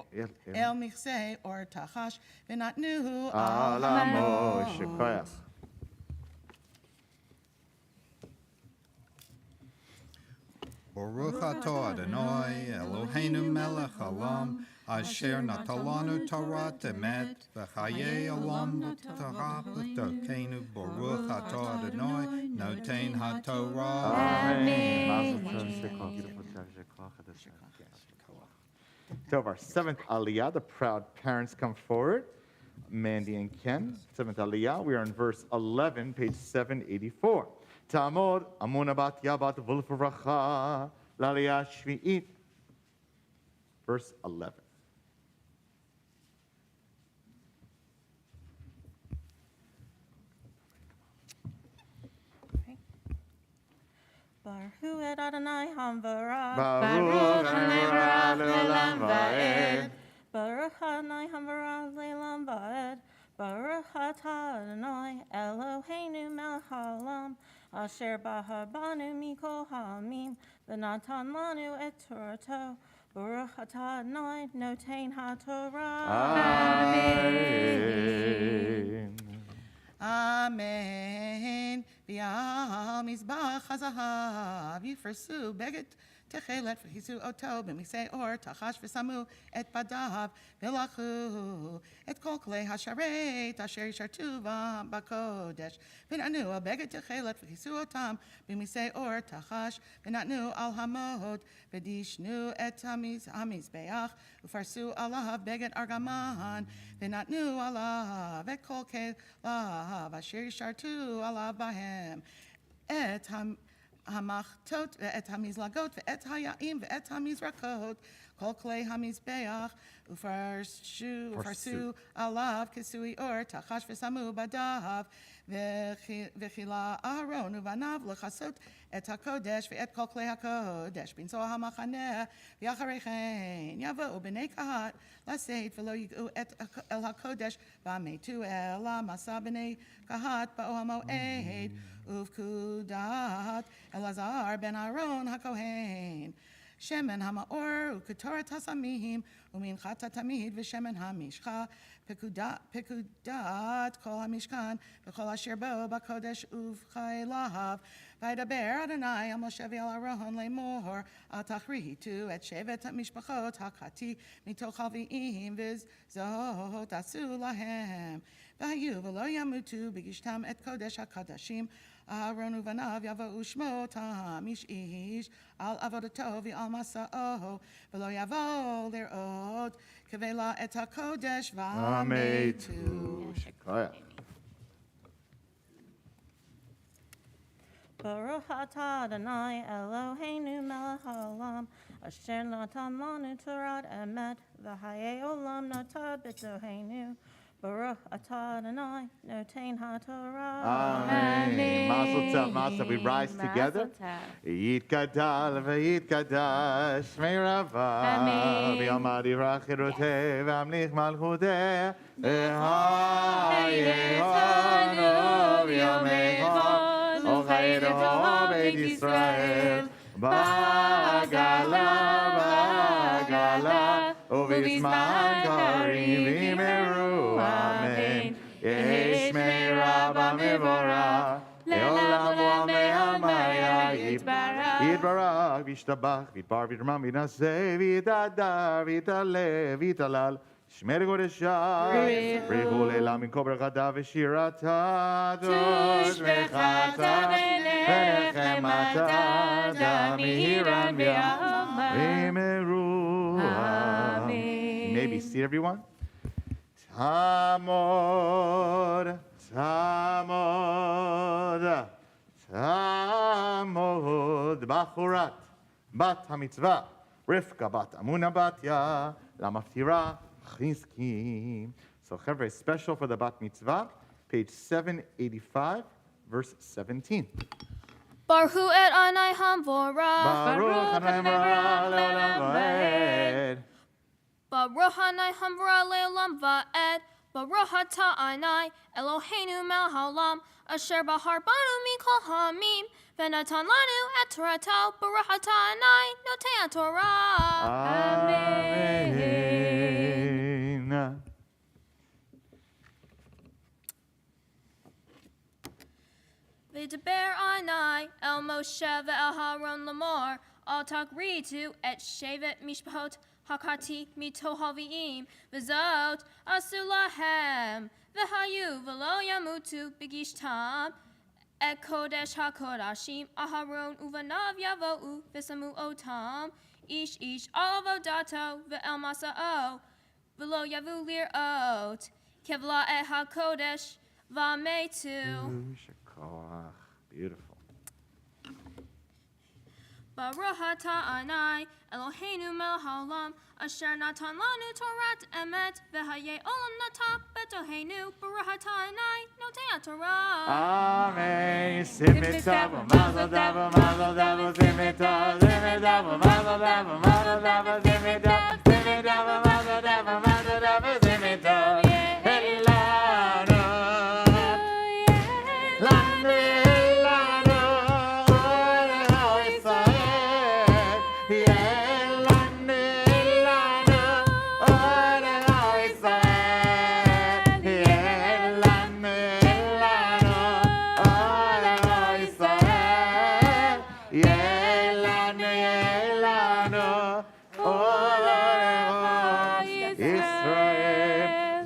or tachash v'natnu al Moshe. Baruch atah Adonai Eloheinu melech haolam asher natalanu Torat emet v'chayei olam v'torah b'tokenu. Baruch atah Adonai noten haTorah. So our seventh Aliyah, the proud parents come forward. Mandy and Ken, seventh Aliyah. We are in verse 11, page 784. Ta'amod Amuna bat Yabat Wolf Racha L'Aliyah Shvi'it. Verse 11. Baruch et Adonai Hamvara. Baruch Adonai Le'olam Va'ed. Baruch Adonai Hamvara le'olam va'ed. Baruch atah Adonai Eloheinu melech haolam asher bahar banu mikol ha'amim v'natan lanu et Torato. Baruch atah Adonai noten haTorah. Amen. Amen. V'al mizbach Chazahav, Yifresu, Beget, Techelet, V'chisu Oto, B'misei Or, Tachash V'samu, Et Badav, V'lachu, Et Kol Klei HaSharet, Asher Yishartu B'Kodesh, V'natnu, Beget Techelet, V'chisu Otam, B'misei Or, Tachash, V'natnu Al Hamod, V'dishnu Et Hamizbeach, Ufarsu Alav, Beget Argaman, V'natnu Alav, Et Kol Kelav, Asher Yishartu Alav Bahem, Et Hamachtot, Ve'et Hamizlagot, Ve'et Hayim, Ve'et Hamizrakot, Kol Klei Hamizbeach, Ufarsu Alav, Kisui Or, Tachash V'samu Badav, V'chila Aharon, Uvanav, L'chasot, Et HaKodesh, Ve'et Kol Klei HaKodesh, Binso HaMachaneh, V'yacharechen, Yavo, B'nei Kahat, Laseit, V'lo Yigu Et El HaKodesh, V'ametu El HaMasa B'nei Kahat, Ba'o HaMo'ed, Uvkudat, Elazar ben Aaron HaKohen, Shemen HaMa'or, Uketoret HaSamim, Uminchat HaTamid, V'Shemen HaMishcha, Pekudat, Kol HaMishkan, V'Kol Asher Bo, B'Kodesh Uvchaylav, V'Yidaber Adonai, Al Moshe V'El Aaron Lemor, Al Tachritu, Et Shevet HaMishpachot, HaKati, Mitoch HaVi'im, V'Zot Asu Lahem, V'Hayu V'Lo Yamutu, B'Gishtam Et Kodesh HaKadashim, Aaron uvanav yavo ushmotam ish al avodato v'al masa'o v'lo yavo lir'ot kevela et hakodesh v'ametu. Baruch atah Adonai Eloheinu melech haolam asher natan lanu Torat emet v'hayei olam nata b'toheinu. Baruch atah Adonai notein haTorah. Amen. Mazel tov, mazel. We rise together. Yit gadal v'yit gadash me'rava v'yamad yirachiroteh v'amlich malchuteh v'hayehonu v'yomechon ochayreho beit Yisrael b'agala u'v'zman karim v'meru. Amen. Yesh me'ra b'mevora le'olam u'ame'amaya yitbarach v'yishtabach v'yitbar v'yirmam v'yinaseh v'yitadar v'yitaleh v'yitalal shmer kodeshah b'richu le'elam min kol berachata v'shirata tushmechata v'nechemata damihiran v'meru. Amen. You may be seated, everyone. Tamod, Tamod, Tamod, Bachurat, Bat HaMitzvah, Rivka Bat Amuna Batya, Lamaftira, Chizkim. So, very special for the Bat Mitzvah, page 785, verse 17. Baruch et Anai Hamvorah. Baruch Adonai Le'olam Va'ed. Baruch Anai Hamvorah Le'olam Va'ed. Baruch atah Anai Eloheinu melech haolam asher Behar banu mikol hamim v'natan lanu et Torato. Baruch atah Anai notei haTorah. Amen. V'daber Anai el Moshe ve'el Haron lamor al takritu et shevet mishpachot hakati mito haviim v'zot asu lahem v'hayu v'lo yamutu b'gishtam et kodesh hakodashim aharon uvanav yavo'u v'samu otam ish al avodato ve'el masa'o v'lo yavu lir'ot kevla et hakodesh v'ametu. Beautiful. Baruch atah Anai Eloheinu melech haolam asher natan lanu Torat emet v'hayei olam nata b'toheinu. Baruch atah Anai notei haTorah. Amen. Simitavu, mazel tov, mazel tov, simitav, simitavu, mazel tov, mazel tov, simitav, simitavu, mazel tov, mazel tov, simitav.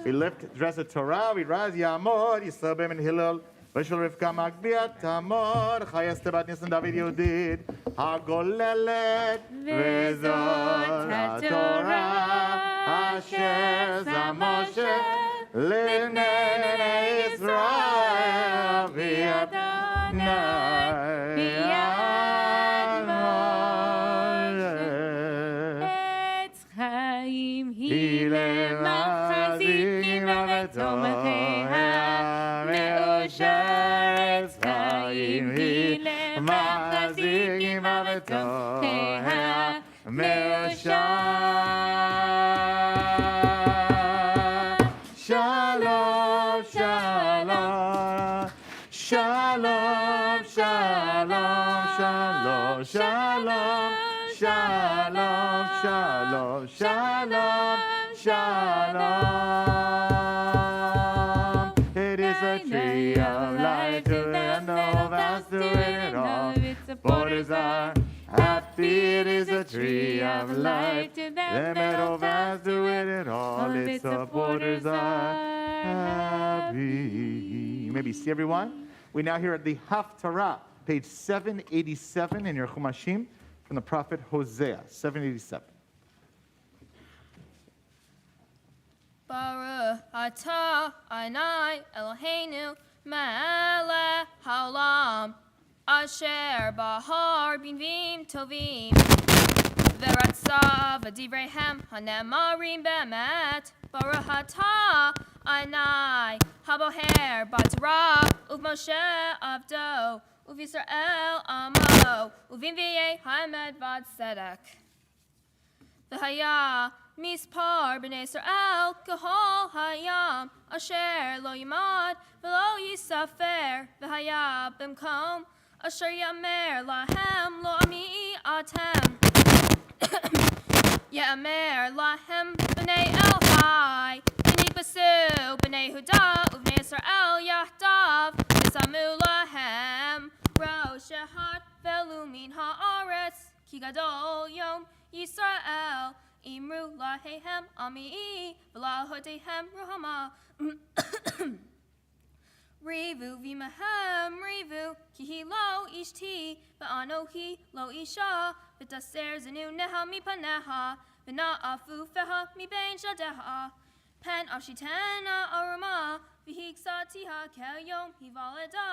We lift dress of Torah, we rise Yamod, Yisabim and Hillel, Vishal Rivka Magbiat Tamor, Chayas Tebat Nisan David Yudid, Hagolelet, Vezot HaTorah, Asher Zamoshe, Linei Israel, Etz Hayim Hilem Machazikim Avatomachea Me'osher Etz Hayim Hilem Machazikim Avatomachea Me'osher. Shalom, shalom, shalom, shalom, shalom, shalom, shalom, shalom, shalom, shalom. It is a tree of life to the know that's to it all. Borders are happy, it is a tree of life to them that all vast do it all. Its supporters are happy. You may be see everyone. We now hear at the Haftarah, page 787 in your Chumashim, from the prophet Hosea, 787. Baruch atah Adonai Eloheinu melech haolam asher bahar binvim tovim v'ratzav v'divreihem hanemarim be'emet. Baruch atah Adonai haboher b'Torah uv'Moshe avdo uv'Yisrael amo uv'Invi'ei hamed v'tzedek. V'haya mispar b'nei Yisrael k'hol hayam asher lo yimad v'lo yisafer v'haya b'mkom asher yamer lahem lo ami atem yamer lahem b'nei Elhai v'nikbasu b'nei Huda uv'nei Yisrael yahdav v'samu lahem rosh echad v'elu min ha'aretz ki gadol yom Yisrael imru lahehem ami v'lahodehem ruhama rivu v'mahem rivu kihi lo ishti v'anohi lo isha v'taser zenu neha mipaneha v'na'afu feha mibein shadeha pen ashitena aruma v'hiksatiha keyom hivaleda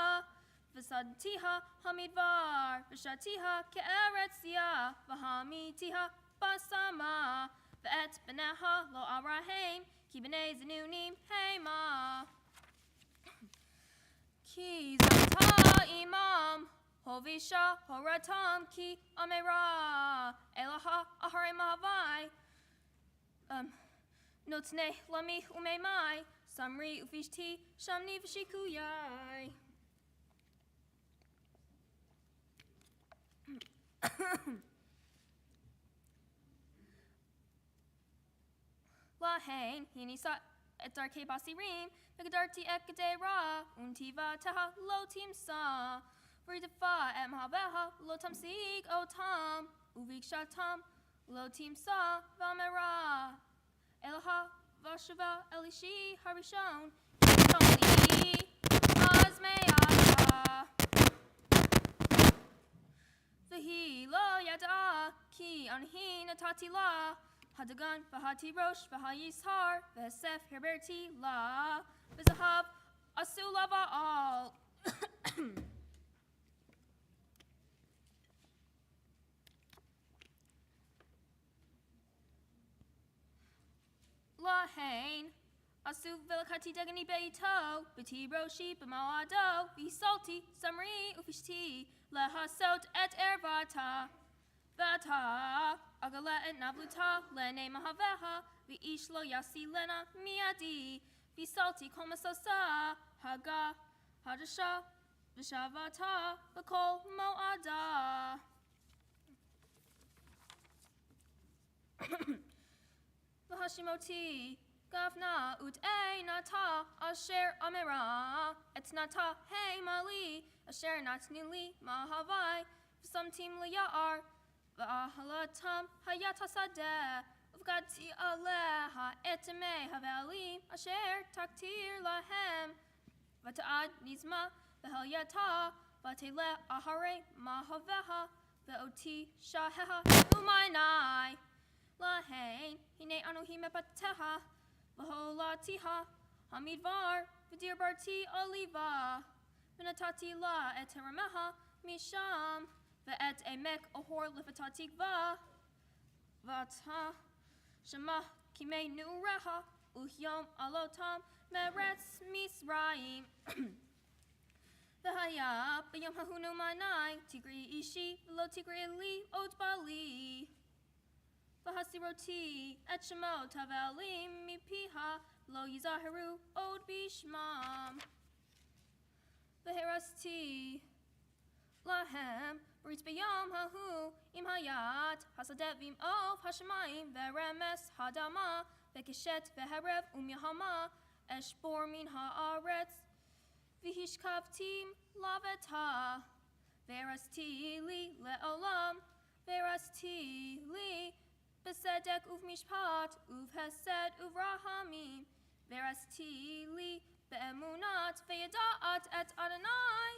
v'sadtiha hamidvar v'shatiha ke'eretzia v'hamitiha basama v'et beneha lo arahem ki b'nei zenunim hema ki zata imam hovisha horatam ki amera elaha ahare mahavai notne lami umemai samri ufishti shamni v'shikuyai. Lahain hinisa etarke basirim megadarti ekadera untiva taha lo timsa vridafa et mahaveha lo tamsig otam uvikshatam lo timsa vamera elha vashava elishi harishon toni azmeata V'hi lo yada ki anhi natati la hadagan v'hati rosh v'hayishar v'hesef herberti la v'zahav asu lava al. Lahain asu velakati degani beito b'ti roshi b'mawado v'salti samri ufishti lehasot et ervata vata agala et nabluta lene mahaveha v'ish lo yasi lena miadi v'salti komasosa haga hadasha v'shavata v'kol moada. V'hashimoti gavna ut nata asher amera et nata hey mali asher natnili mahavai v'samtim liyar v'ahalatam hayatasadeh Ufgati aleha eteme havelim asher taktir lahem. Vata'ad nizma v'helyata vatele ahare mahaveha ve'oti shaheha umaynai. Lahain hine anuhim epateha v'holatiha Bamidbar v'dirbarti oliva v'natati la et harameha misham ve'et emek ohor lifatatikva v'ata shema kimei nureha uhyom alotam meretz misraim v'haya b'yom hahunu manai tigri ishi v'lo tigri li ot bali v'hasiroti et shemot havelim mipiha lo yizahiru od bishmam v'herasti lahem b'ritz b'yom hahu im hayat hasadet v'im of hashemayim v'remes hadama v'keshet v'herev umyahama eshbor min haaretz v'hishkavtim laveta v'herasti li le'olam v'herasti li Besedek uv mishpat, uv hesed, uv rahamim, verasti li be'emunat, ve'yada'at et Adonai.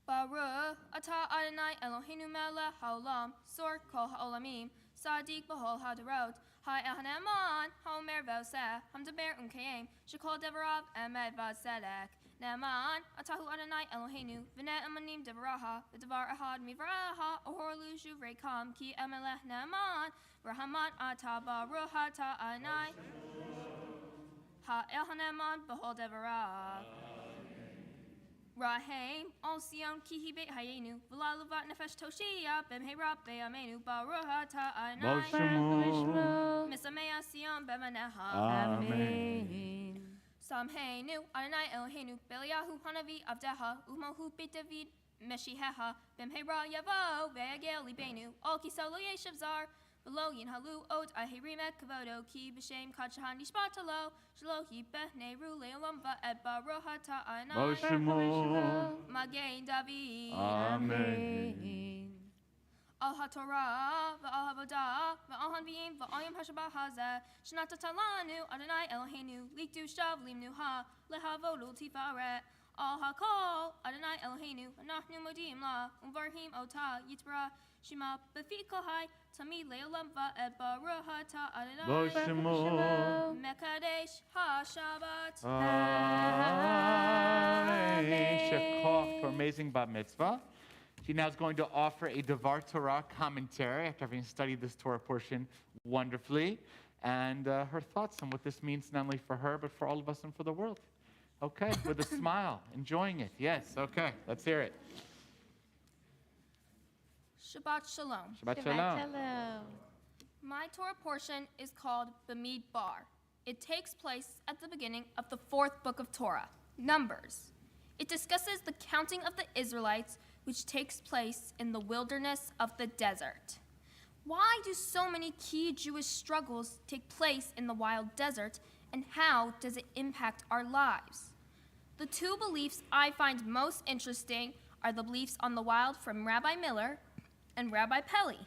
Baruch atah Adonai Eloheinu melech haolam, sor kol ha'olamim, sadik b'hol hadarot, ha'ehaneman, ha'omer v'oseh, hamdaber unkayim, shekol devarav emet v'asedek. Naaman, atahu Adonai Eloheinu, v'ne amanim devaraha, v'davar ahad mivraha, ohorlu shuvrekam, ki emelech Naaman, rahaman ata baruch ata Adonai, ha'elhaneman b'hol devarav. Rahem, al sion ki hi beit hayenu, v'la levat nefesh toshia, b'mheirab be'amenu, baruch ata Adonai, misamea sion b'maneha. Amen. Samheinu, Adonai Eloheinu, Beliahu Hanavi Avdeha, Umohu Beit David, Meshiheha, Bimhera Yavo, Ve'agel Libenu, Al Kisalo Yeshav Zar, V'lo Yinhalu Od Ahirimek Kavodo, Ki B'Shem Kadshahan Nishbatalo, Shlohi Behneru Leolam Va'ed Baruch Ata Adonai, Magein David. Amen. Al HaTorah, V'al Havodah, V'al Hanviim, V'al Yom HaShabbat Hazeh, Shnata Talanu, Adonai Eloheinu, Likdu Shav Limnuha, Lehavod Tifaret, Al HaKol, Adonai Eloheinu, Anachnu Modim La, Umvarhim Ota, Yitzra, Shema Bechukotai, Tamid Leolam Va'ed Baruch Ata Adonai, Mekadesh HaShabbat. Amen. Chef Koch for amazing Bamidbar. She now is going to offer a Dvar Torah commentary after having studied this Torah portion wonderfully, and her thoughts on what this means not only for her, but for all of us and for the world. Okay, with a smile, enjoying it. Yes, okay, let's hear it. Shabbat Shalom. Shabbat Shalom. My Torah portion is called Bamidbar. It takes place at the beginning of the 4th book of Torah, Numbers. It discusses the counting of the Israelites, which takes place in the wilderness of the desert. Why do so many key Jewish struggles take place in the wild desert, and how does it impact our lives? The two beliefs I find most interesting are the beliefs on the wild from Rabbi Miller and Rabbi Pelly.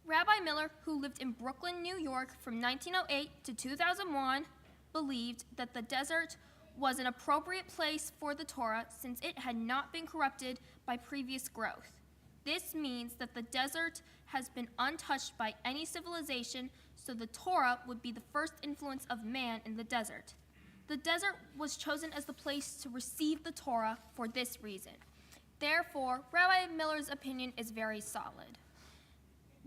Rabbi Miller, who lived in Brooklyn, New York from 1908 to 2001, believed that the desert was an appropriate place for the Torah since it had not been corrupted by previous growth. This means that the desert has been untouched by any civilization, so the Torah would be the first influence of man in the desert. The desert was chosen as the place to receive the Torah for this reason. Therefore, Rabbi Miller's opinion is very solid.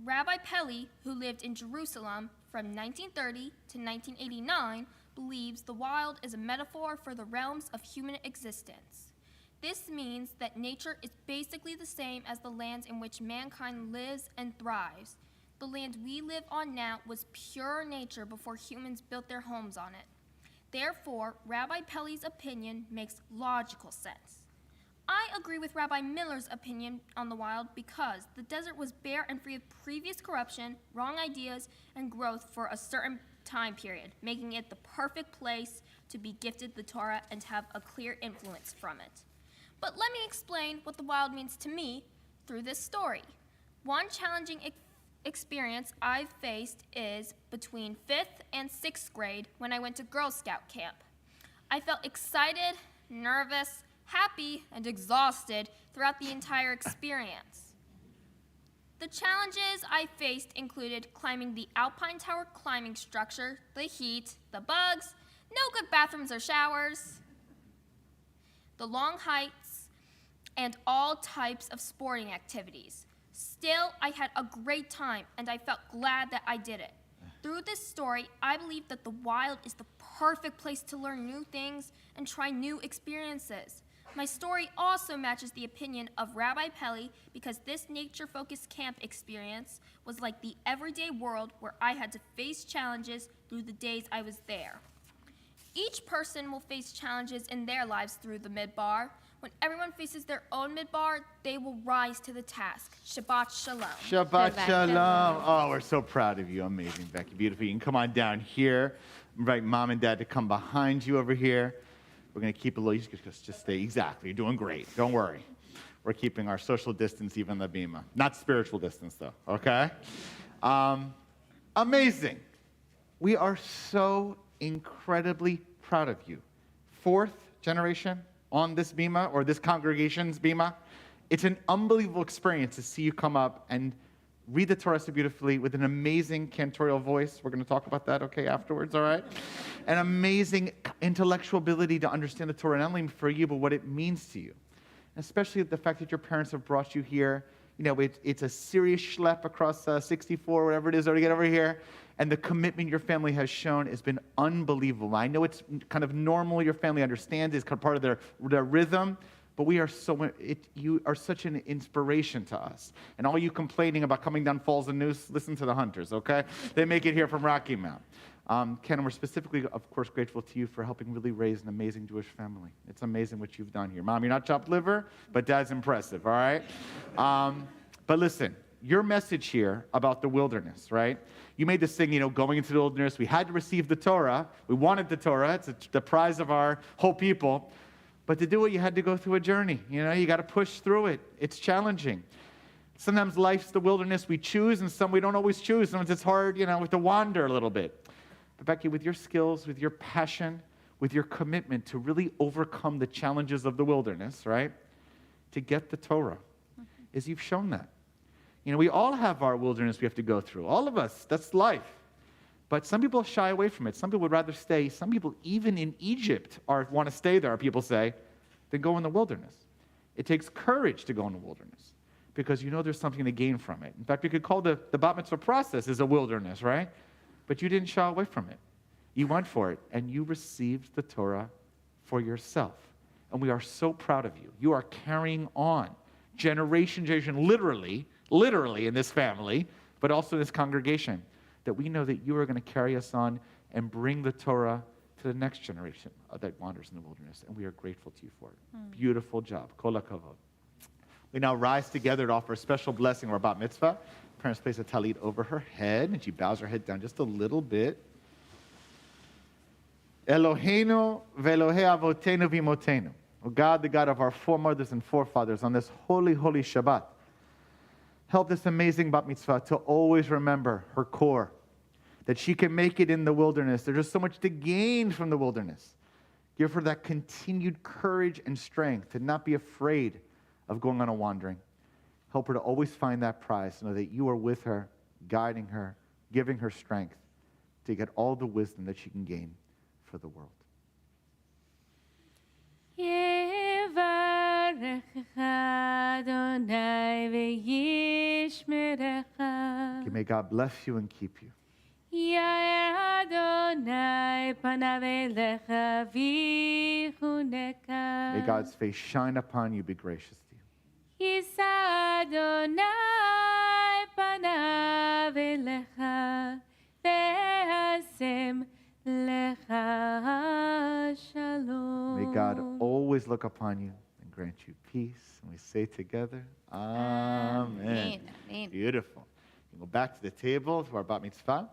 Rabbi Pelly, who lived in Jerusalem from 1930 to 1989, believes the wild is a metaphor for the realms of human existence. This means that nature is basically the same as the lands in which mankind lives and thrives. The land we live on now was pure nature before humans built their homes on it. Therefore, Rabbi Pelly's opinion makes logical sense. I agree with Rabbi Miller's opinion on the wild because the desert was bare and free of previous corruption, wrong ideas, and growth for a certain time period, making it the perfect place to be gifted the Torah and have a clear influence from it. But let me explain what the wild means to me through this story. One challenging experience I've faced is between 5th and 6th grade when I went to Girl Scout camp. I felt excited, nervous, happy, and exhausted throughout the entire experience. The challenges I faced included climbing the Alpine Tower climbing structure, the heat, the bugs, no good bathrooms or showers, the long hikes, and all types of sporting activities. Still, I had a great time, and I felt glad that I did it. Through this story, I believe that the wild is the perfect place to learn new things and try new experiences. My story also matches the opinion of Rabbi Pelly because this nature-focused camp experience was like the everyday world where I had to face challenges through the days I was there. Each person will face challenges in their lives through the Midbar. When everyone faces their own Midbar, they will rise to the task. Shabbat Shalom. Shabbat Shalom. Oh, we're so proud of you. Amazing, Becky. Beautiful. You can come on down here. Invite Mom and Dad to come behind you over here. We're going to keep a little, just stay, exactly. You're doing great. Don't worry. We're keeping our social distance, even the bima. Not spiritual distance, though, okay? Amazing. We are so incredibly proud of you. 4th generation on this bima, or this congregation's bima. It's an unbelievable experience to see you come up and read the Torah so beautifully with an amazing cantorial voice. We're going to talk about that, okay, afterwards, all right? An amazing intellectual ability to understand the Torah, not only for you, but what it means to you. And especially the fact that your parents have brought you here. You know, it's a serious schlep across 64, whatever it is, to get over here. And the commitment your family has shown has been unbelievable. I know it's kind of normal, your family understands, it's kind of part of their rhythm. But we are you are such an inspiration to us. And all you complaining about coming down Falls and Noose, listen to the Hunters, okay? They make it here from Rocky Mount. Ken, we're specifically, of course, grateful to you for helping really raise an amazing Jewish family. It's amazing what you've done here. Mom, you're not chopped liver, but Dad's impressive, all right? But listen, your message here about the wilderness, right? You made this thing, going into the wilderness. We had to receive the Torah. We wanted the Torah. It's the prize of our whole people. But to do it, you had to go through a journey. You got to push through it. It's challenging. Sometimes life's the wilderness we choose, and some we don't always choose. Sometimes it's hard, we have to wander a little bit. But Becky, with your skills, with your passion, with your commitment to really overcome the challenges of the wilderness, right, to get the Torah, is you've shown that. We all have our wilderness we have to go through. All of us, that's life. But some people shy away from it. Some people would rather stay. Some people, even in Egypt, want to stay there, people say, than go in the wilderness. It takes courage to go in the wilderness because there's something to gain from it. In fact, we could call the Bat Mitzvah process is a wilderness, right? But you didn't shy away from it. You went for it, and you received the Torah for yourself. And we are so proud of you. You are carrying on generation, literally in this family, but also in this congregation, that we know that you are going to carry us on and bring the Torah to the next generation that wanders in the wilderness. And we are grateful to you for it. Beautiful job. Kol hakavod. We now rise together to offer a special blessing or bat mitzvah. Parents place a talit over her head, and she bows her head down just a little bit. Eloheinu ve'Elohei avotenu v'imotenu. O God, the God of our foremothers and forefathers, on this holy, holy Shabbat, help this amazing bat mitzvah to always remember her core, that she can make it in the wilderness. There's just so much to gain from the wilderness. Give her that continued courage and strength to not be afraid of going on a wandering. Help her to always find that prize, to know that you are with her, guiding her, giving her strength to get all the wisdom that she can gain for the world. May God bless you and keep you. May God's face shine upon you, be gracious to you. May God always look upon you and grant you peace. And we say together, Amen. Amen. Beautiful. We go back to the table, to our bat mitzvah.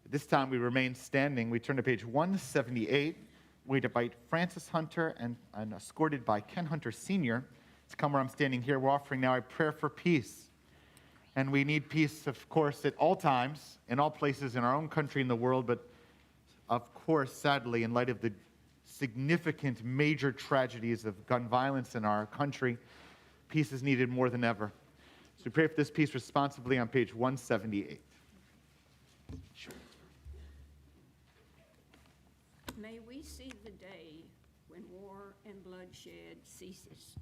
At this time, we remain standing. We turn to page 178. We invite Francis Hunter and escorted by Ken Hunter Sr. to come where I'm standing here. We're offering now a prayer for peace. And we need peace, of course, at all times, in all places, in our own country, in the world. But of course, sadly, in light of the significant major tragedies of gun violence in our country, peace is needed more than ever. So we pray for this peace responsibly on page 178. Sure. May we see the day when war and bloodshed ceases,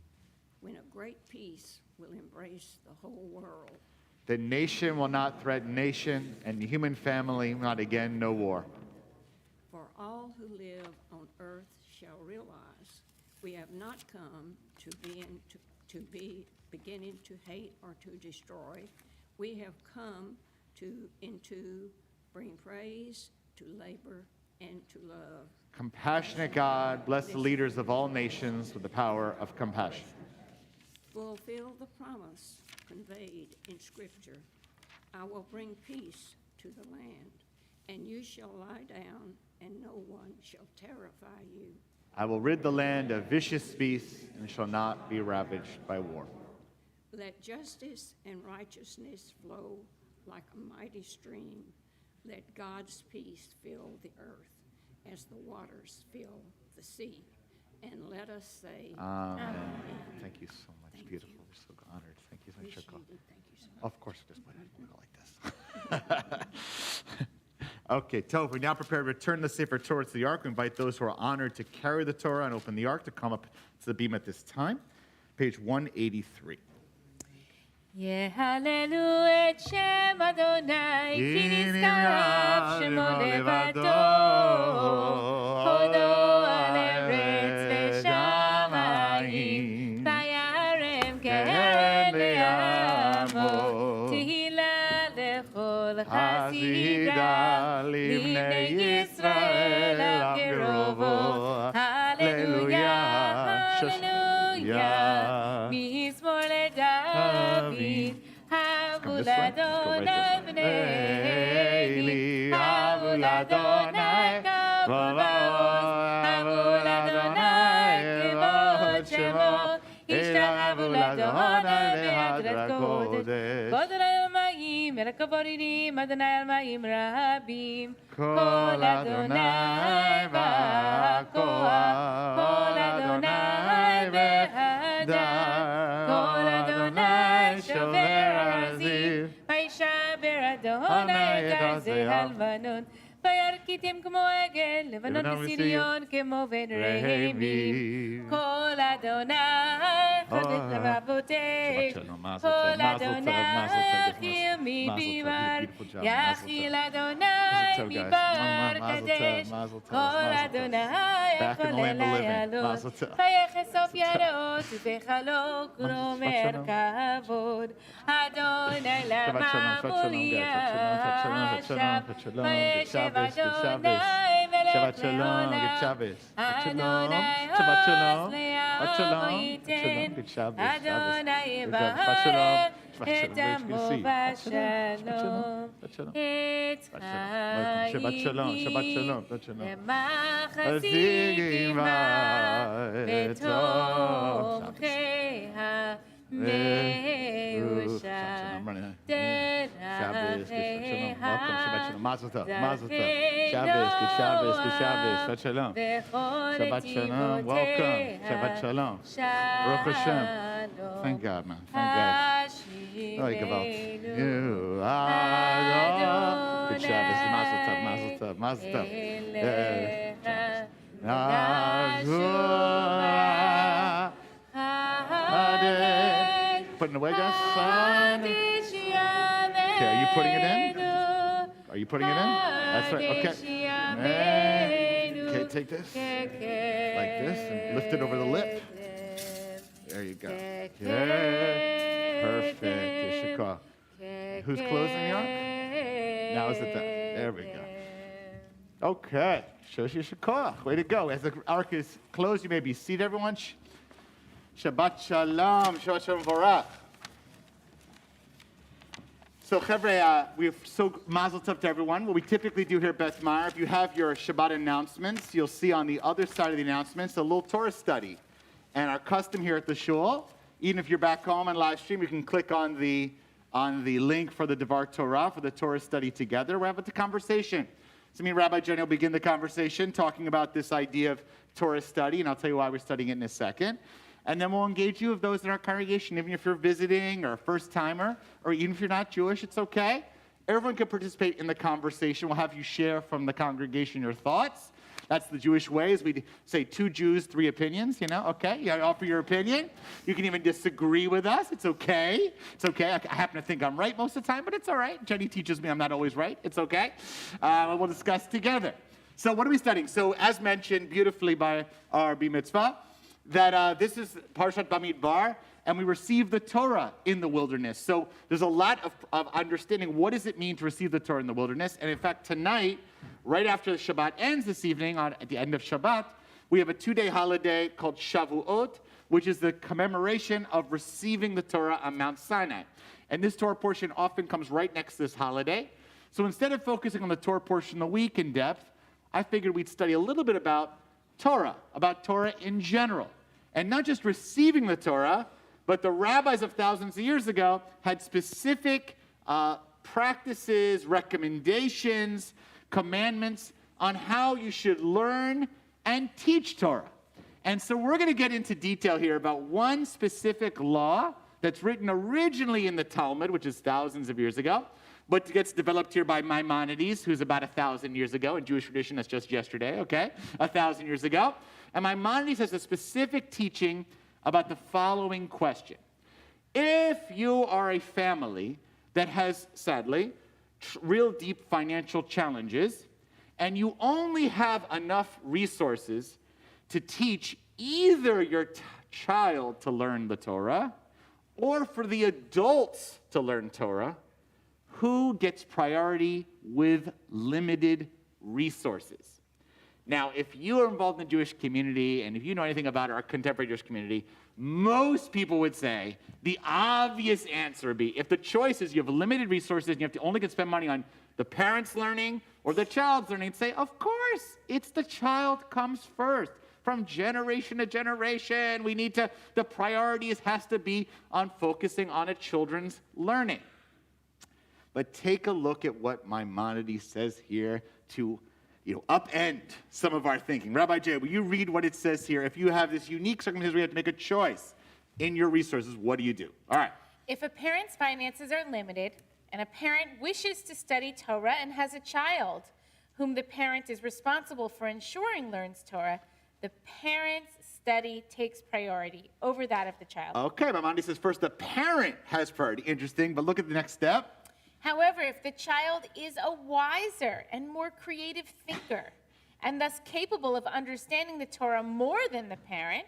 when a great peace will embrace the whole world. The nation will not threaten nation, and the human family will not again know war. For all who live on earth shall realize we have not come to be beginning to hate or to destroy. We have come to bring praise, to labor, and to love. Compassionate God, bless the leaders of all nations with the power of compassion. Fulfill the promise conveyed in Scripture. I will bring peace to the land, and you shall lie down, and no one shall terrify you. I will rid the land of vicious beasts and shall not be ravaged by war. Let justice and righteousness flow like a mighty stream. Let God's peace fill the earth as the waters fill the sea. And let us say, Amen. Thank you so much. Thank Beautiful. You. We're so honored. Thank you so much. Thank you so much. Of course, we'll just put it like this. Okay, Tov, we now prepare to return the Sefer Torah to the Ark. We invite those who are honored to carry the Torah and open the Ark to come up to the beam at this time. Page 183. יהללו את שם אדוני, כי נזכר שמו לבדו. הודו על ארץ ושמיים, וירם קהל לעמו. תהילה לכל חסידה, לבני ישראל הקרובו. הללויה, הללויה, מזמור לדוד. הבו לאדוני בני אלי, הבו לאדוני כבוד בעוז, הבו לאדוני כבוד שמו, השתחוו לאדוני בהדרת קודש. כבוד על מים, מלך הבוררים, אדוני על מים רבים. כל אדוני בכוח, כל אדוני בהדר, כל אדוני שובר ארזים, וישבר אדוני את ארזי הלבנון. וירקיתם כמו עגל, לבנות וסיריון כמו בן רהבים. כל אדוני חודש אבותינו, כל אדוני יחיל מדבר, יחיל אדוני מדבר קדש, כל אדוני יכולל לעלות, ויחשוף יראות ובחלוק רומר כבוד, אדוני לממורי עכשיו, וישב אדוני מלך לעולם, אדוני עוז לעמו ייתן, אדוני יברך את עמו בשלום. עץ חיים למחזיקים בה בתומכי המאושר. Shabbos, Mazel tov, Mazel tov. Shabbos, good Shabbos, good Shabbos. Shabbat Shalom. Shabbat Shalom, welcome. Shabbat Shalom. Baruch Hashem. Thank God, man. Thank God. Oh, you are good Shabbos. Mazel tov, Mazel tov, Mazel tov. Putting away, guys? Okay, are you putting it in? Are you putting it in? That's right, okay. Okay, take this, like this, and lift it over the lip. There you go. Okay. Perfect. Yeshikah. Who's closing the ark? Now is it done? There we go. Okay. Shows Yeshikah. Way to go. As the ark is closed, you may be seated, everyone. Shabbat Shalom. Shabbat Shalom Varach. So, Chevre, we're so mazel tov to everyone. What we typically do here at Beth Meir, if you have your Shabbat announcements, you'll see on the other side of the announcements a little Torah study. And our custom here at the shul, even if you're back home on live stream, you can click on the on the link for the Dvar Torah, for the Torah study together. We're having a conversation. So me and Rabbi Jenny will begin the conversation talking about this idea of Torah study, and I'll tell you why we're studying it in a second. And then we'll engage you of those in our congregation, even if you're visiting or a first-timer, or even if you're not Jewish, it's okay. Everyone can participate in the conversation. We'll have you share from the congregation your thoughts. That's the Jewish way, is we say 2 Jews, 3 opinions, okay? You offer your opinion. You can even disagree with us. It's okay. It's okay. I happen to think I'm right most of the time, but it's all right. Jenny teaches me I'm not always right. It's okay. We'll discuss together. So what are we studying? So as mentioned beautifully by our B-Mitzvah, that this is Parshat Bamidbar, and we receive the Torah in the wilderness. So there's a lot of understanding what does it mean to receive the Torah in the wilderness. And in fact, tonight, right after the Shabbat ends this evening, at the end of Shabbat, we have a 2-day holiday called Shavuot, which is the commemoration of receiving the Torah on Mount Sinai. And this Torah portion often comes right next to this holiday. So instead of focusing on the Torah portion of the week in depth, I figured we'd study a little bit about Torah in general. And not just receiving the Torah, but the rabbis of thousands of years ago had specific practices, recommendations, commandments on how you should learn and teach Torah. And so we're going to get into detail here about one specific law that's written originally in the Talmud, which is thousands of years ago, but gets developed here by Maimonides, who's about 1,000 years ago. In Jewish tradition, that's just yesterday, okay? 1,000 years ago. And Maimonides has a specific teaching about the following question. If you are a family that has, sadly, real deep financial challenges, and you only have enough resources to teach either your child to learn the Torah or for the adults to learn Torah, who gets priority with limited resources? Now, if you are involved in the Jewish community, and if you know anything about our contemporary Jewish community, most people would say the obvious answer would be, if the choice is you have limited resources and you have to only spend money on the parents learning or the child's learning, say, of course, it's the child comes first. From generation to generation, the priority has to be on focusing on a children's learning. But take a look at what Maimonides says here to upend some of our thinking. Rabbi Jay, will you read what it says here? If you have this unique circumstance where you have to make a choice in your resources, what do you do? All right. If a parent's finances are limited and a parent wishes to study Torah and has a child whom the parent is responsible for ensuring learns Torah, the parent's study takes priority over that of the child. Okay, Maimonides says first the parent has priority. Interesting, but look at the next step. However, if the child is a wiser and more creative thinker, and thus capable of understanding the Torah more than the parent,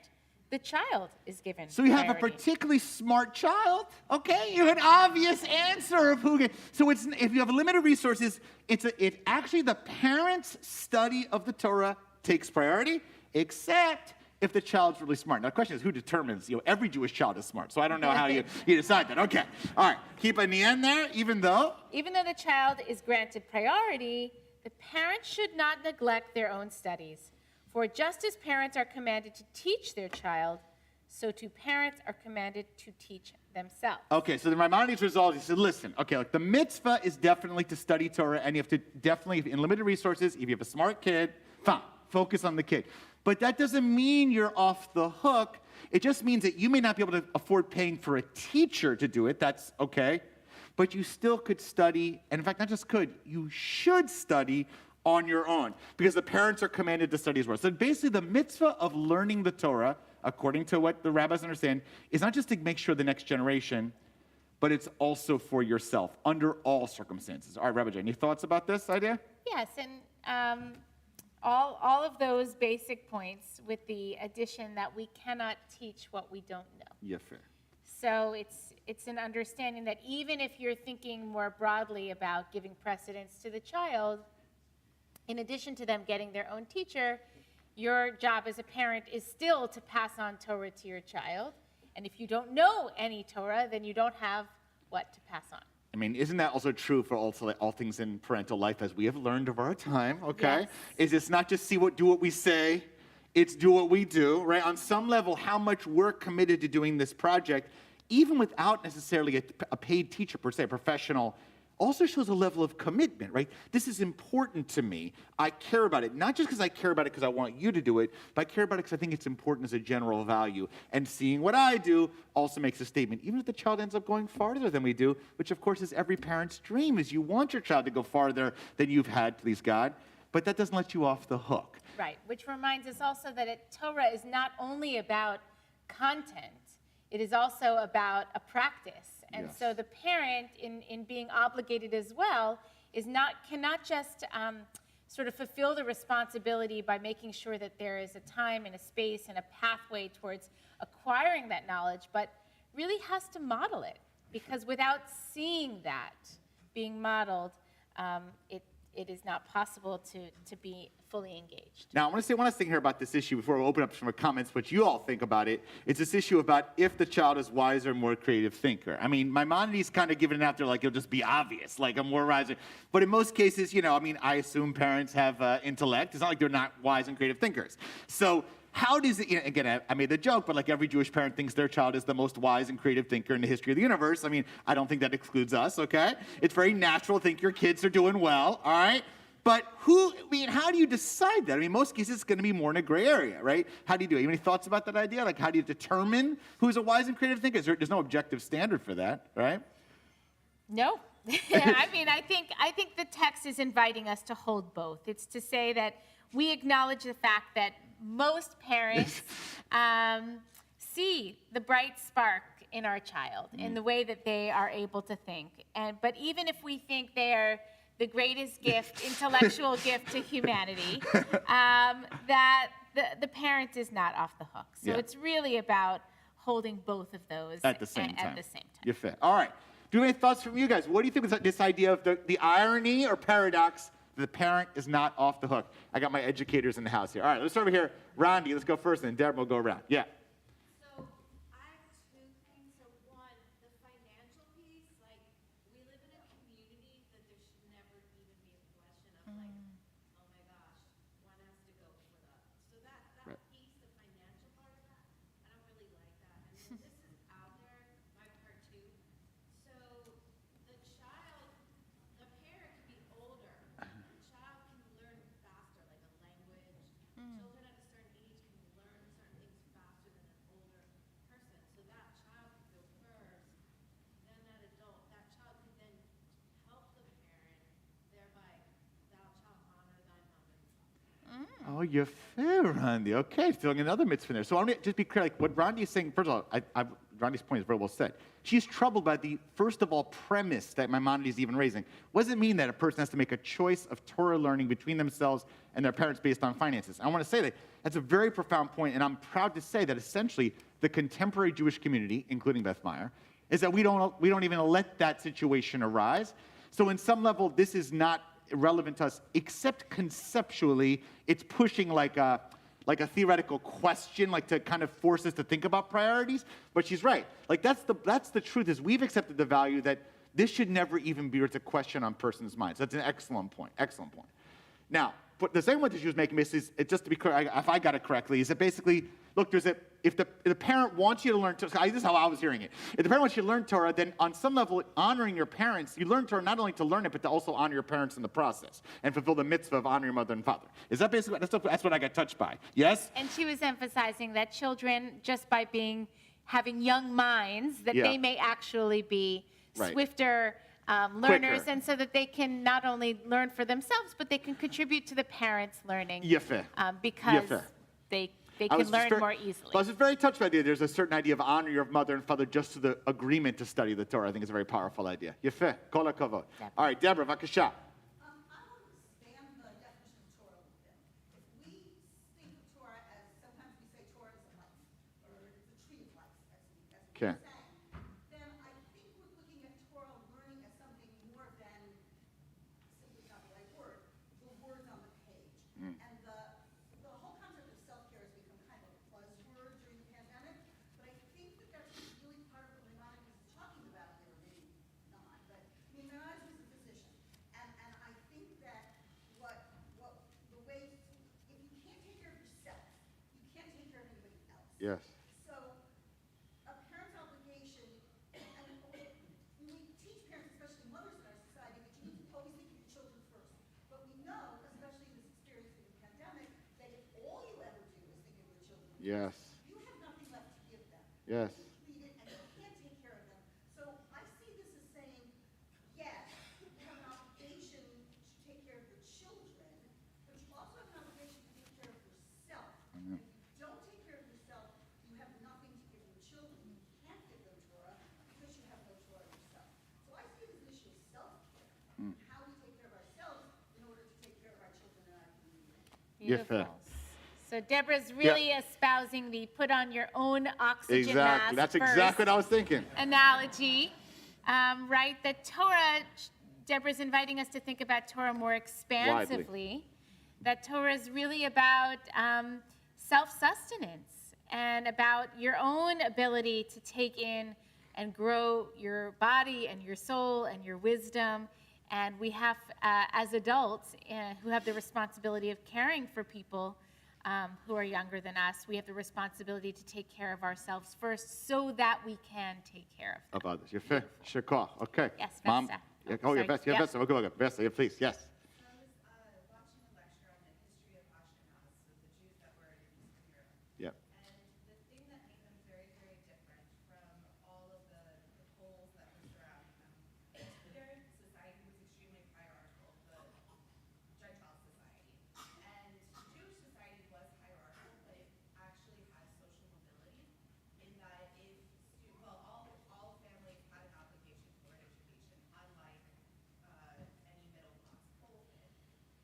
the child is given So you priority. have a particularly smart child, okay? You have an obvious answer of who gets. So if you have limited resources, it's actually the parent's study of the Torah takes priority, except if the child's really smart. Now, the question is, who determines? Every Jewish child is smart, so I don't know how you decide that. Okay, all right. Keep in the end there, even though the child is granted priority, the parents should not neglect their own studies. For just as parents are commanded to teach their child, so too parents are commanded to teach themselves. Okay, so the Maimonides resolved, he said, listen, okay, the mitzvah is definitely to study Torah, and you have to definitely, in limited resources, if you have a smart kid, fine, focus on the kid. But that doesn't mean you're off the hook. It just means that you may not be able to afford paying for a teacher to do it. That's okay. But you still could study, and in fact, not just could, you should study on your own, because the parents are commanded to study as well. So basically, the mitzvah of learning the Torah, according to what the rabbis understand, is not just to make sure the next generation, but it's also for yourself, under all circumstances. All right, Rabbi Jay, any thoughts about this idea? Yes, and all of those basic points with the addition that we cannot teach what we don't know. Yeah, fair. So it's an understanding that even if you're thinking more broadly about giving precedence to the child, in addition to them getting their own teacher, your job as a parent is still to pass on Torah to your child. And if you don't know any Torah, then you don't have what to pass on. I mean, isn't that also true for all things in parental life, as we have learned over our time, okay? Yes. Is it's not just do what we say, it's do what we do, right? On some level, how much we're committed to doing this project even without necessarily a paid teacher per se, a professional, also shows a level of commitment, right? This is important to me. I care about it, not just because I care about it because I want you to do it, but I care about it because I think it's important as a general value. And seeing what I do also makes a statement, even if the child ends up going farther than we do, which of course is every parent's dream, is you want your child to go farther than you've had, please God, but that doesn't let you off the hook. Right, which reminds us also that Torah is not only about content, it is also about a practice. And Yes. so the parent, in being obligated as well, cannot just sort of fulfill the responsibility by making sure that there is a time and a space and a pathway towards acquiring that knowledge, but really has to model it. Because without seeing that being modeled, it is not possible to be fully engaged. Now, I want to say one last thing here about this issue before we open up some comments, what you all think about it. It's this issue about if the child is wiser, more creative thinker. I mean, Maimonides kind of given it out there like it'll just be obvious, like a more wiser. But in most cases, I assume parents have intellect. It's not like they're not wise and creative thinkers. So how does it, again, I made the joke, but like every Jewish parent thinks their child is the most wise and creative thinker in the history of the universe. I mean, I don't think that excludes us, okay? It's very natural to think your kids are doing well, all right? But how do you decide that? I mean, most cases it's going to be more in a gray area, right? How do you do it? You have any thoughts about that idea? Like, how do you determine who's a wise and creative thinker? There's no objective standard for that, right? No. I mean, I think the text is inviting us to hold both. It's to say that we acknowledge the fact that most parents see the bright spark in our child, in the way that they are able to think. But even if we think they are the greatest gift, intellectual gift to humanity, that the parent is not off the hook. So it's really about holding both of those at the same time. You're fair. All right. Do you have any thoughts from you guys? What do you think of this idea of the irony or paradox that the parent is not off the hook? I got my educators in the house here. All right, let's start over here. Randy, let's go first, and then Deborah will go around. Yeah. So I have two things. So one, the financial piece, like we live in a community that there should never even be a question of like, oh my gosh, one has to go for the. So that Right. piece, the financial part of that, I don't really like that. And then this is out there, my part too. So the child, the parent can be older. The child can learn faster, like a language. Children at a certain age can learn certain things faster than an older person. So that child can go first, then that adult. That child can then help the parent, thereby thou shalt honor thy mother and father. Oh, you're fair, Randy. Okay, throwing another mitzvah in there. So I want to just be clear, like what Randy is saying, first of all, Randy's point is very well said. She's troubled by the, first of all, premise that Maimonides is even raising. What does it mean that a person has to make a choice of Torah learning between themselves and their parents based on finances? I want to say that that's a very profound point, and I'm proud to say that essentially the contemporary Jewish community, including Beth Meyer, is that we don't even let that situation arise. So in some level, this is not relevant to us, except conceptually, it's pushing like a theoretical question, like to kind of force us to think about priorities. But she's right. Like that's the truth, is we've accepted the value that this should never even be a question on person's minds. That's an excellent point. Excellent point. Now, but the same point that she was making, Miss, is just to be clear, if I got it correctly, is that basically, look, if the parent wants you to learn Torah, this is how I was hearing it. If the parent wants you to learn Torah, then on some level, honoring your parents, you learn Torah not only to learn it, but to also honor your parents in the process and fulfill the mitzvah of honor your mother and father. Is that basically, that's what I got touched by? Yes? And she was emphasizing that children, just by having young minds, that they may actually be swifter learners, Quicker. and so that they can not only learn for themselves, but they can contribute to the parents' learning because they can learn more easily. I was just very touched by the idea. There's a certain idea of honor your mother and father just to the agreement to study the Torah. I think it's a very powerful idea. Yefeh, kol hakavod. All right, Deborah, vakasha. I want to expand the definition of Torah a little bit. If we think of Torah as, sometimes we say Torah is a life, or it's a tree of life, as we Okay. say, then I think we're looking at Torah learning as something more than, simply not the right word, the words on the page. And the whole concept of self-care has become kind of a buzzword during the pandemic, but I think that that's really part of what Maimonides is talking about here, maybe not, but I mean, Maimonides was a physician, and I think that what the way, if you can't take care of yourself, you can't take care of anybody else. Yes. So a parent's obligation Yes. You have nothing left to give them. Yes. Depleted, and you can't take care of them. So I see this as saying, yes, you have an obligation to take care of your children, but you also have an obligation to take care of yourself. Amen. If you don't take care of yourself, you have nothing to give your children. You can't give them Torah because you have no Torah yourself. So I see it as an issue of self-care, how we take care of ourselves in order to take care of our children and our community. Beautiful. So Deborah's really espousing the put on your own oxygen mask Exactly. That's first exactly what I was thinking. analogy, right? That Torah, Deborah's inviting us to think about Torah more expansively. That Torah is really about self-sustenance and about your own ability to take in and grow your body and your soul and your wisdom. And we have, as adults who have the responsibility of caring for people who are younger than us, we have the responsibility to take care of ourselves first so that we can take care of them. Of others. Yafeh. Shekah. Okay. Yes, Mom. Vesta. Yeah, Oh, oh, yeah, sorry. Vesta. Yeah, Yep. Vesta. Okay, okay. Vesta, yeah, please. Yes. I was watching a lecture on the history of Ashkenaz, so the Jews that were in Eastern Europe. Yeah. And the thing that made them very, very different from all of the Poles that were surrounding them, their society was extremely hierarchical, the Gentile society. And Jewish society was hierarchical, but it actually had social mobility in that all families had an obligation toward education, unlike any middle-class Pole did.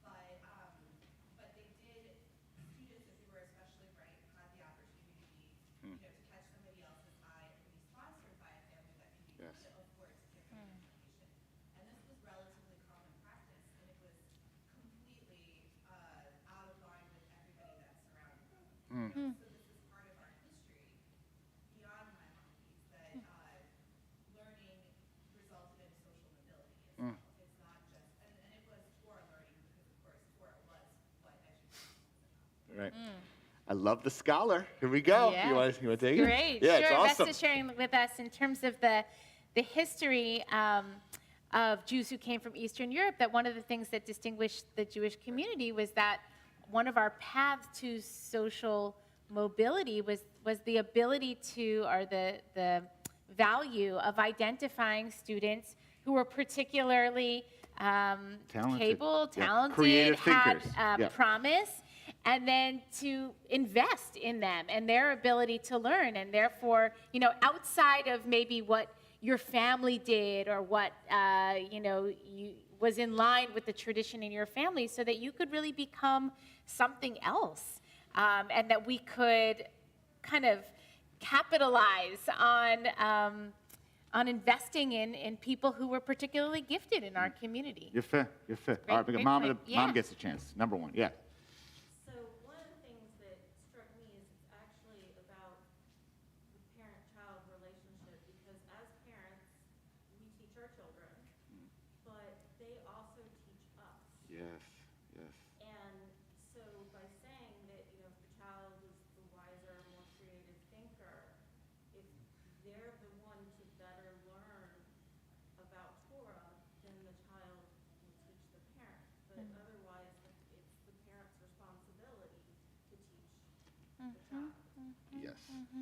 But they did, students, if they were especially bright, had the opportunity, to catch somebody else's eye and be sponsored by a family that maybe could afford to give them education. And this was relatively common practice, and it was completely out of line with everybody that surrounded them. So this is part of our history beyond Maimonides, that learning resulted in social mobility as well. It's not just, and it was Torah learning, because of course Torah was what education was about. Right. I love the scholar. Here we go. Yeah. You want to take it? Great. Yeah, sure. it's awesome. Vesta's sharing with us in terms of the history of Jews who came from Eastern Europe, that one of the things that distinguished the Jewish community was that one of our paths to social mobility was the ability to, or the value of identifying students who were particularly capable, Yeah. talented, Creative had thinkers. Yeah. promise, and then to invest in them and their ability to learn. And therefore, outside of maybe what your family did or what, you was in line with the tradition in your family, so that you could really become something else. And that we could kind of capitalize on investing in people who were particularly gifted in our community. Yafeh. Yafeh. All right, great mom, point. mom Yeah. gets a chance. Number one. Yeah. So one of the things that struck me is it's actually about the parent-child relationship, because as parents, we teach our children, but they also teach us. Yes. Yes. And so by saying that, if the child is the wiser, more creative thinker, if they're the one to better learn about Torah, then the child will teach the parent. But otherwise, it's the parent's responsibility to teach the child. Yes.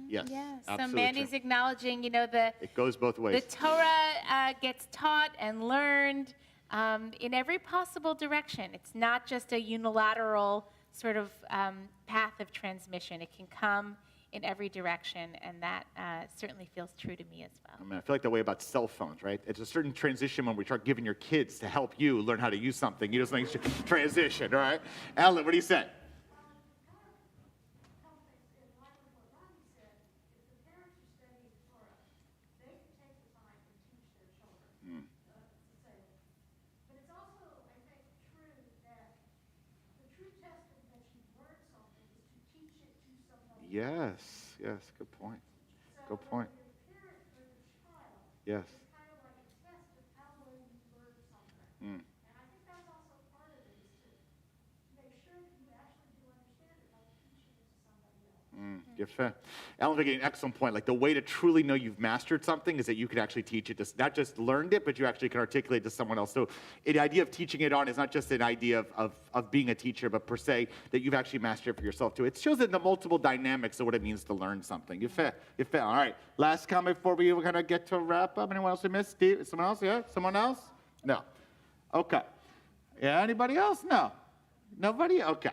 Yes. Yeah. So Absolutely Mandy's true. acknowledging, It goes both the ways. Torah gets taught and learned in every possible direction. It's not just a unilateral sort of path of transmission. It can come in every direction, and that certainly feels true to me as well. I mean, I feel like that way about cell phones, right? It's a certain transition when we start giving your kids to help you learn how to use something. You just like transition, all right? Alan, what do you say? Yes, yes, good point. Good point. Yes. Mm. Yefeh. Ellen making an excellent point. Like the way to truly know you've mastered something is that you can actually teach it to, not just learned it, but you actually can articulate it to someone else. So the idea of teaching it on is not just an idea of being a teacher, but per se that you've actually mastered it for yourself too. It shows in the multiple dynamics of what it means to learn something. Yefeh. Yefeh. All right. Last comment before we kind of get to wrap up. Anyone else we missed? Steve? Someone else? Yeah? Someone else? No. Okay. Yeah, anybody else? No. Nobody? Okay.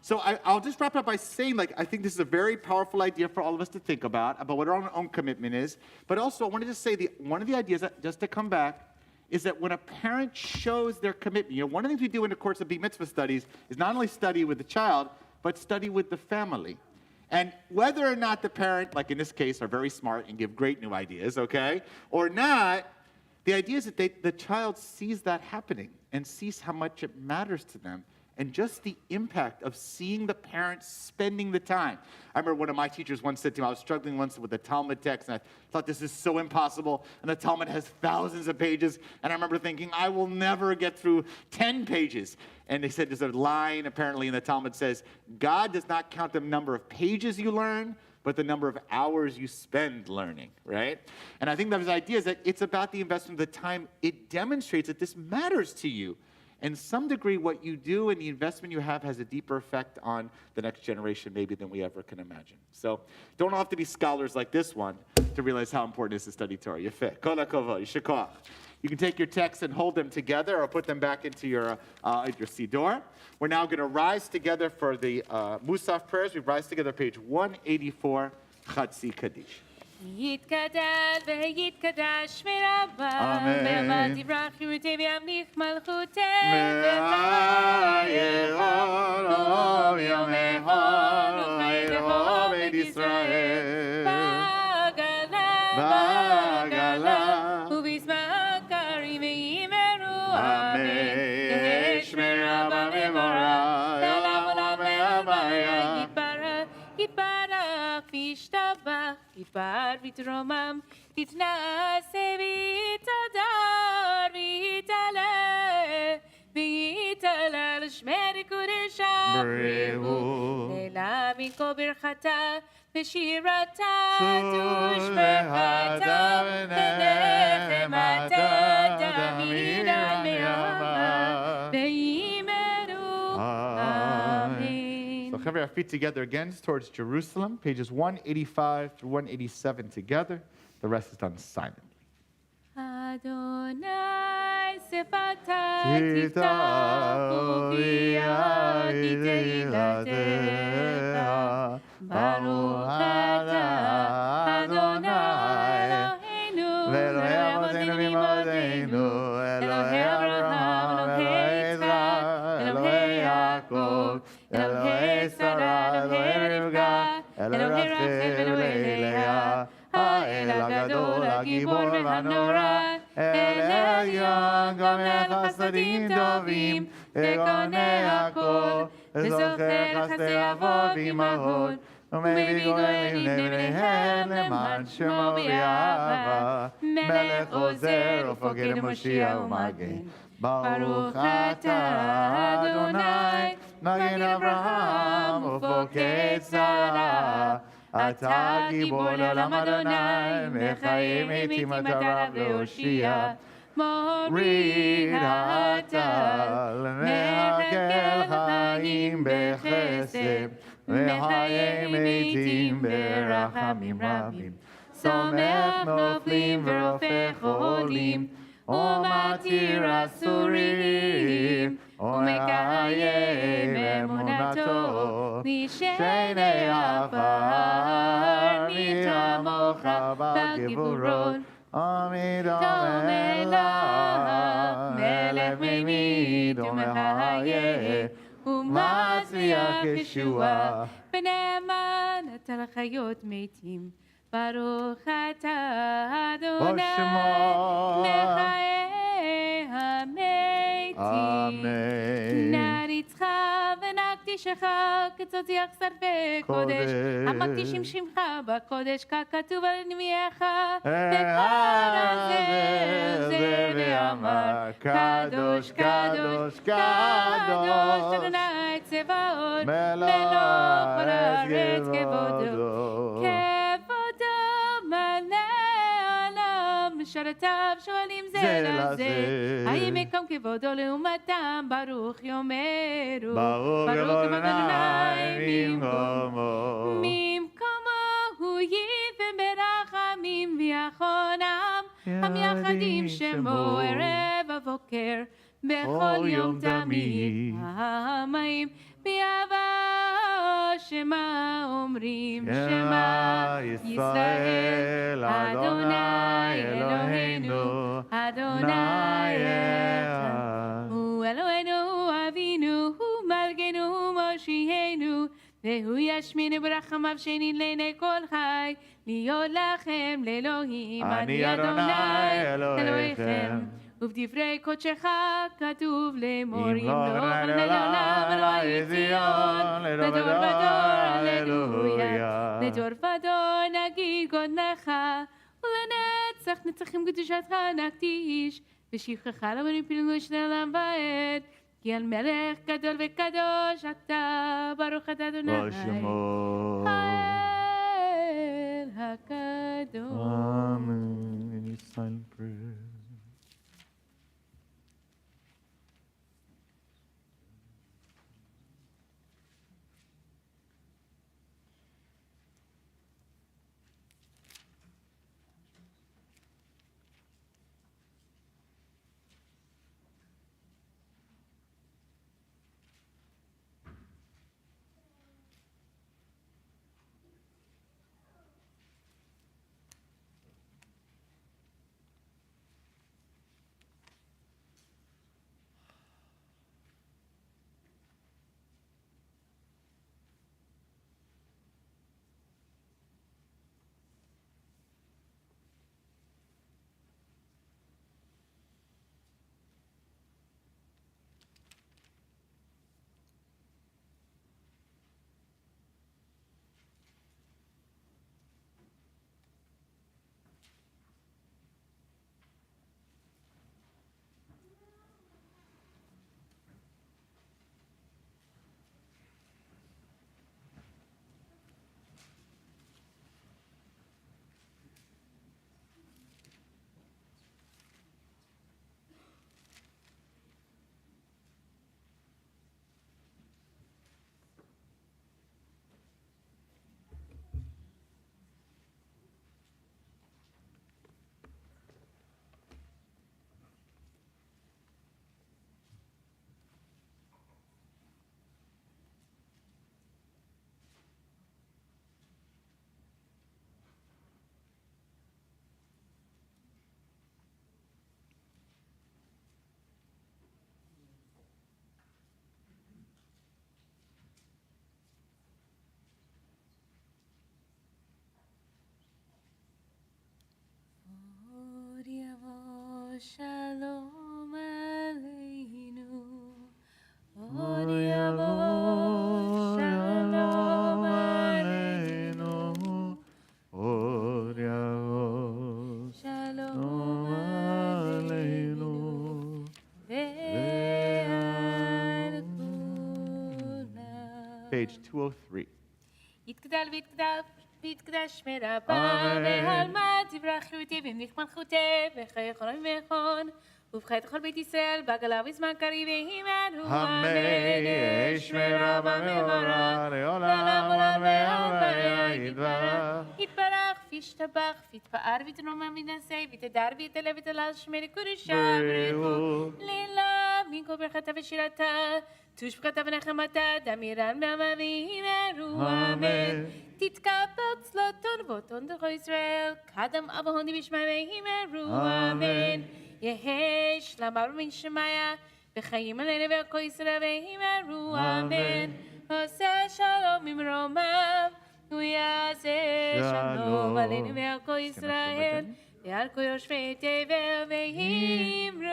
So I'll just wrap up by saying, like, I think this is a very powerful idea for all of us to think about what our own commitment is. But also, I wanted to say one of the ideas, just to come back, is that when a parent shows their commitment, one of the things we do in the course of B-Mitzvah studies is not only study with the child, but study with the family. And whether or not the parent, like in this case, are very smart and give great new ideas, okay, or not, the idea is that the child sees that happening and sees how much it matters to them. And just the impact of seeing the parents spending the time. I remember one of my teachers once said to me, I was struggling once with the Talmud text, and I thought this is so impossible. And the Talmud has thousands of pages. And I remember thinking, I will never get through 10 pages. And they said there's a line apparently in the Talmud says, God does not count the number of pages you learn, but the number of hours you spend learning, right? And I think that his idea is that it's about the investment of the time. It demonstrates that this matters to you. And some degree, what you do and the investment you have has a deeper effect on the next generation maybe than we ever can imagine. So don't have to be scholars like this one to realize how important it is to study Torah. Yefeh. Kol hakavod. Yishar koach. You can take your texts and hold them together or put them back into your Siddur. We're now going to rise together for the Musaf prayers. We rise together, page 184, Chatzi Kaddish. יתגדל ויתקדש מרבה, ועמד דברך חירותי וימליך מלכותי, ויערור יומehon וחיילהו בית ישראל, בעגלה ובזמן קרים ויאמרו אמן, יהי שמי רבה ומורה, לעולם עולם והוויה, יתברך וישתבח, יתפאר ויתרומם, יתנשא ויתהדר ויתעלה, ויתהלל שמי קודשה בריהו, אלא מכל ברכתה ושירתה ושבחתה ונחמתה תמיד עד מימה ויאמרו אמן. So cover our feet together again towards Jerusalem, pages 185 through 187 together. The rest is done silently. Adonai sefata tiftachu v'yagi teilatecha, Baruch atah Adonai Eloheinu Elohei Avotenu v'Imadeinu, Elohei Abraham, Elohei Yitzchak, Elohei Yaakov, Elohei Sarah, Elohei Rivka, Elohei Rachel, Elohei Leah, האל הגדול, הגיבור והנורא, אל עליון, גומל חסדים טובים, וקונה הכל, וזוכר חסדי אבות ואמהות, ומביא גואלים לבניהם למען שמו באהבה, מלך עוזר ופוקד מושיע ומגן. ברוך אתה אדוני, מגן אברהם ופוקד שרה, אתה גיבור לעולם אדוני, מחיים איתי מטרה והושיע. מוריד אתה למחלקל חיים בחסד, מחיים מתים ברחמים רבים. סומך נופלים ורופא חולים, ומתיר אסורים, ומקיים אמונתו, משני עפר, מתעמוך בגבורות, דומה לך, מלך ממיד ומחיה, ומצליח ישועה, ונאמן אתה לחיות מתים. ברוך אתה אדוני, מחיי המתים. Amen. נריצך ונקדישך כצות יחסר בקודש, המקדישים שמך בקודש ככתוב על נביאך, בכל הזה זה ואמר קדוש קדוש קדוש אדוני צבאות מלוך כל הארץ כבודו מלא עולם משרתיו שואלים זה לזה האם יקום כבודו לעומתם ברוך יאמרו ברוך כבוד אדוני ממקומו הוא ייבן ברחמים ויחונם המייחדים שמו ערב הבוקר בכל יום תמיד המים באהבה שמה אומרים שמה ישראל אדוני אלוהינו אדוני אחד הוא אלוהינו הוא אבינו הוא מלכנו הוא מושיענו והוא ישמינו ברחמיו שנין לעיני כל חי להיות לכם לאלוהים אני אדוני אלוהיכם ובדברי קודשך כתוב לאמור ימלוך לעולם אלוהי ציון לדור ודור הללויה לדור ודור נגיד גודלך ולנצח נצחים קדושתך נקדיש ושבחך לבנים פילגוש לעולם ועד כי על מלך גדול וקדוש אתה ברוך אתה אדוני האל הקדוש. Amen. Any silent prayer? Shalom aleinu, Od yavo shalom aleinu, Od yavo shalom aleinu, ve'al kulam. Page 203. יתגדל ויתגדל ויתקדש מרבה והלמד תברכו אותי והמליך מלכותי וחיי חלום ומכון ובחיית כל בית ישראל בעגלה בזמן קריב והימנו אמן. ישמרה במבורה לעולם עולם ועד יתברך. יתברך וישתבח ויתפאר ויתרומם ויתנשא ויתהדר ויתעלה ויתהלל שמי לקודשה בריחו לילה מכל ברכתה ושירתה תושבחתה ונחמתה דמירן בעמה והימרו אמן. תתקבל צלותון ואותון דרכו ישראל קדם אבהוני בשמי והימרו אמן. יהי שלמה רבין שמיה וחיים עלינו ועל כל ישראל והימרו אמן. עושה שלום ממרומיו הוא יעשה שלום עלינו ועל כל ישראל ועל כל יושבי תבל ואמרו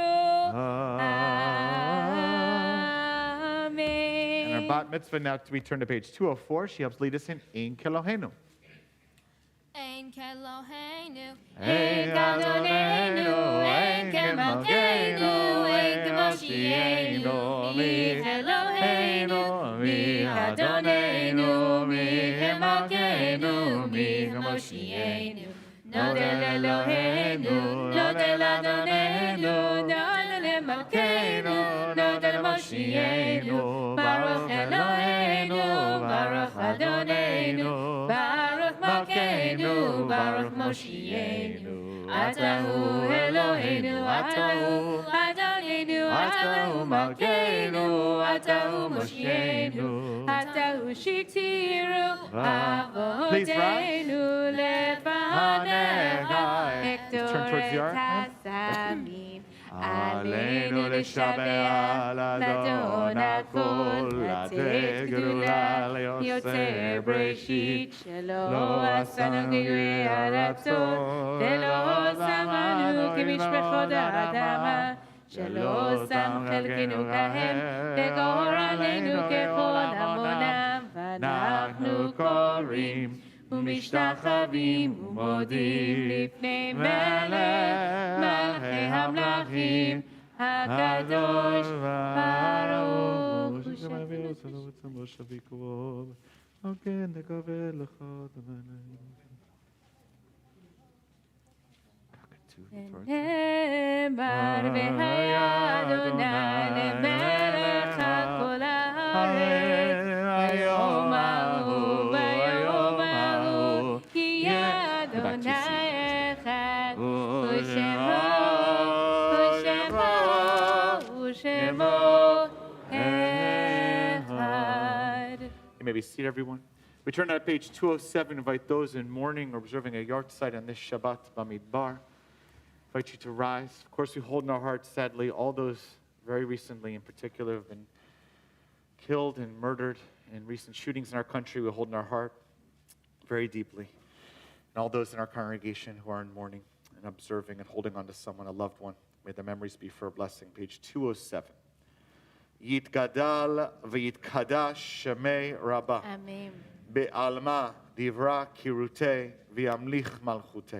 And our אמן. bat mitzvah now, we turn to page 204. She helps lead us in Kelohenu. Ein Kelohenu, Ein Adonenu, Ein Kemalkeinu, Ein Kemoshienu, Mi Eloheinu, Mi Adonenu, Mi Kemalkeinu, Mi Kemoshienu. נודל אלוהינו, נודל אדוננו, נודל מלכנו, נודל מושיענו, ברוך אלוהינו, ברוך אדוננו, ברוך מלכנו, ברוך מושיענו. אתה הוא אלוהינו, אתה הוא אדוננו, אתה הוא מלכנו, אתה הוא מושיענו, אתה הוא שהתירו אבותינו לפניך, Turn towards the ark. הסמים. עלינו לשבח לאדון הכל, לתת גדולה ליוצר בראשית, שלא עשנו גילוי הרצון, ולא שמנו כמשפחות האדמה, שלא שם חלקנו כהם, וגורלנו ככל המונם, ואנחנו קוראים ומשתחווים ומודים לפני מלך מלכי המלכים הקדוש ברוך הוא נאמר והיה אדוני למלך כל הארץ היום ההוא ביום ההוא כי אדוני אחד הוא שמו אחד. You may be seated, everyone. We turn to page 207. Invite those in mourning or observing a yard site on this Shabbat Bamidbar. Invite you to rise. Of course, we hold in our hearts, sadly, all those very recently in particular have been killed and murdered in recent shootings in our country. We hold in our heart very deeply. And all those in our congregation who are in mourning and observing and holding on to someone, a loved one, may the memories be for a blessing. Page 207. יתגדל ויתקדש שמי רבה. אמן. בעלמא דברה קירותי וימליך מלכותי.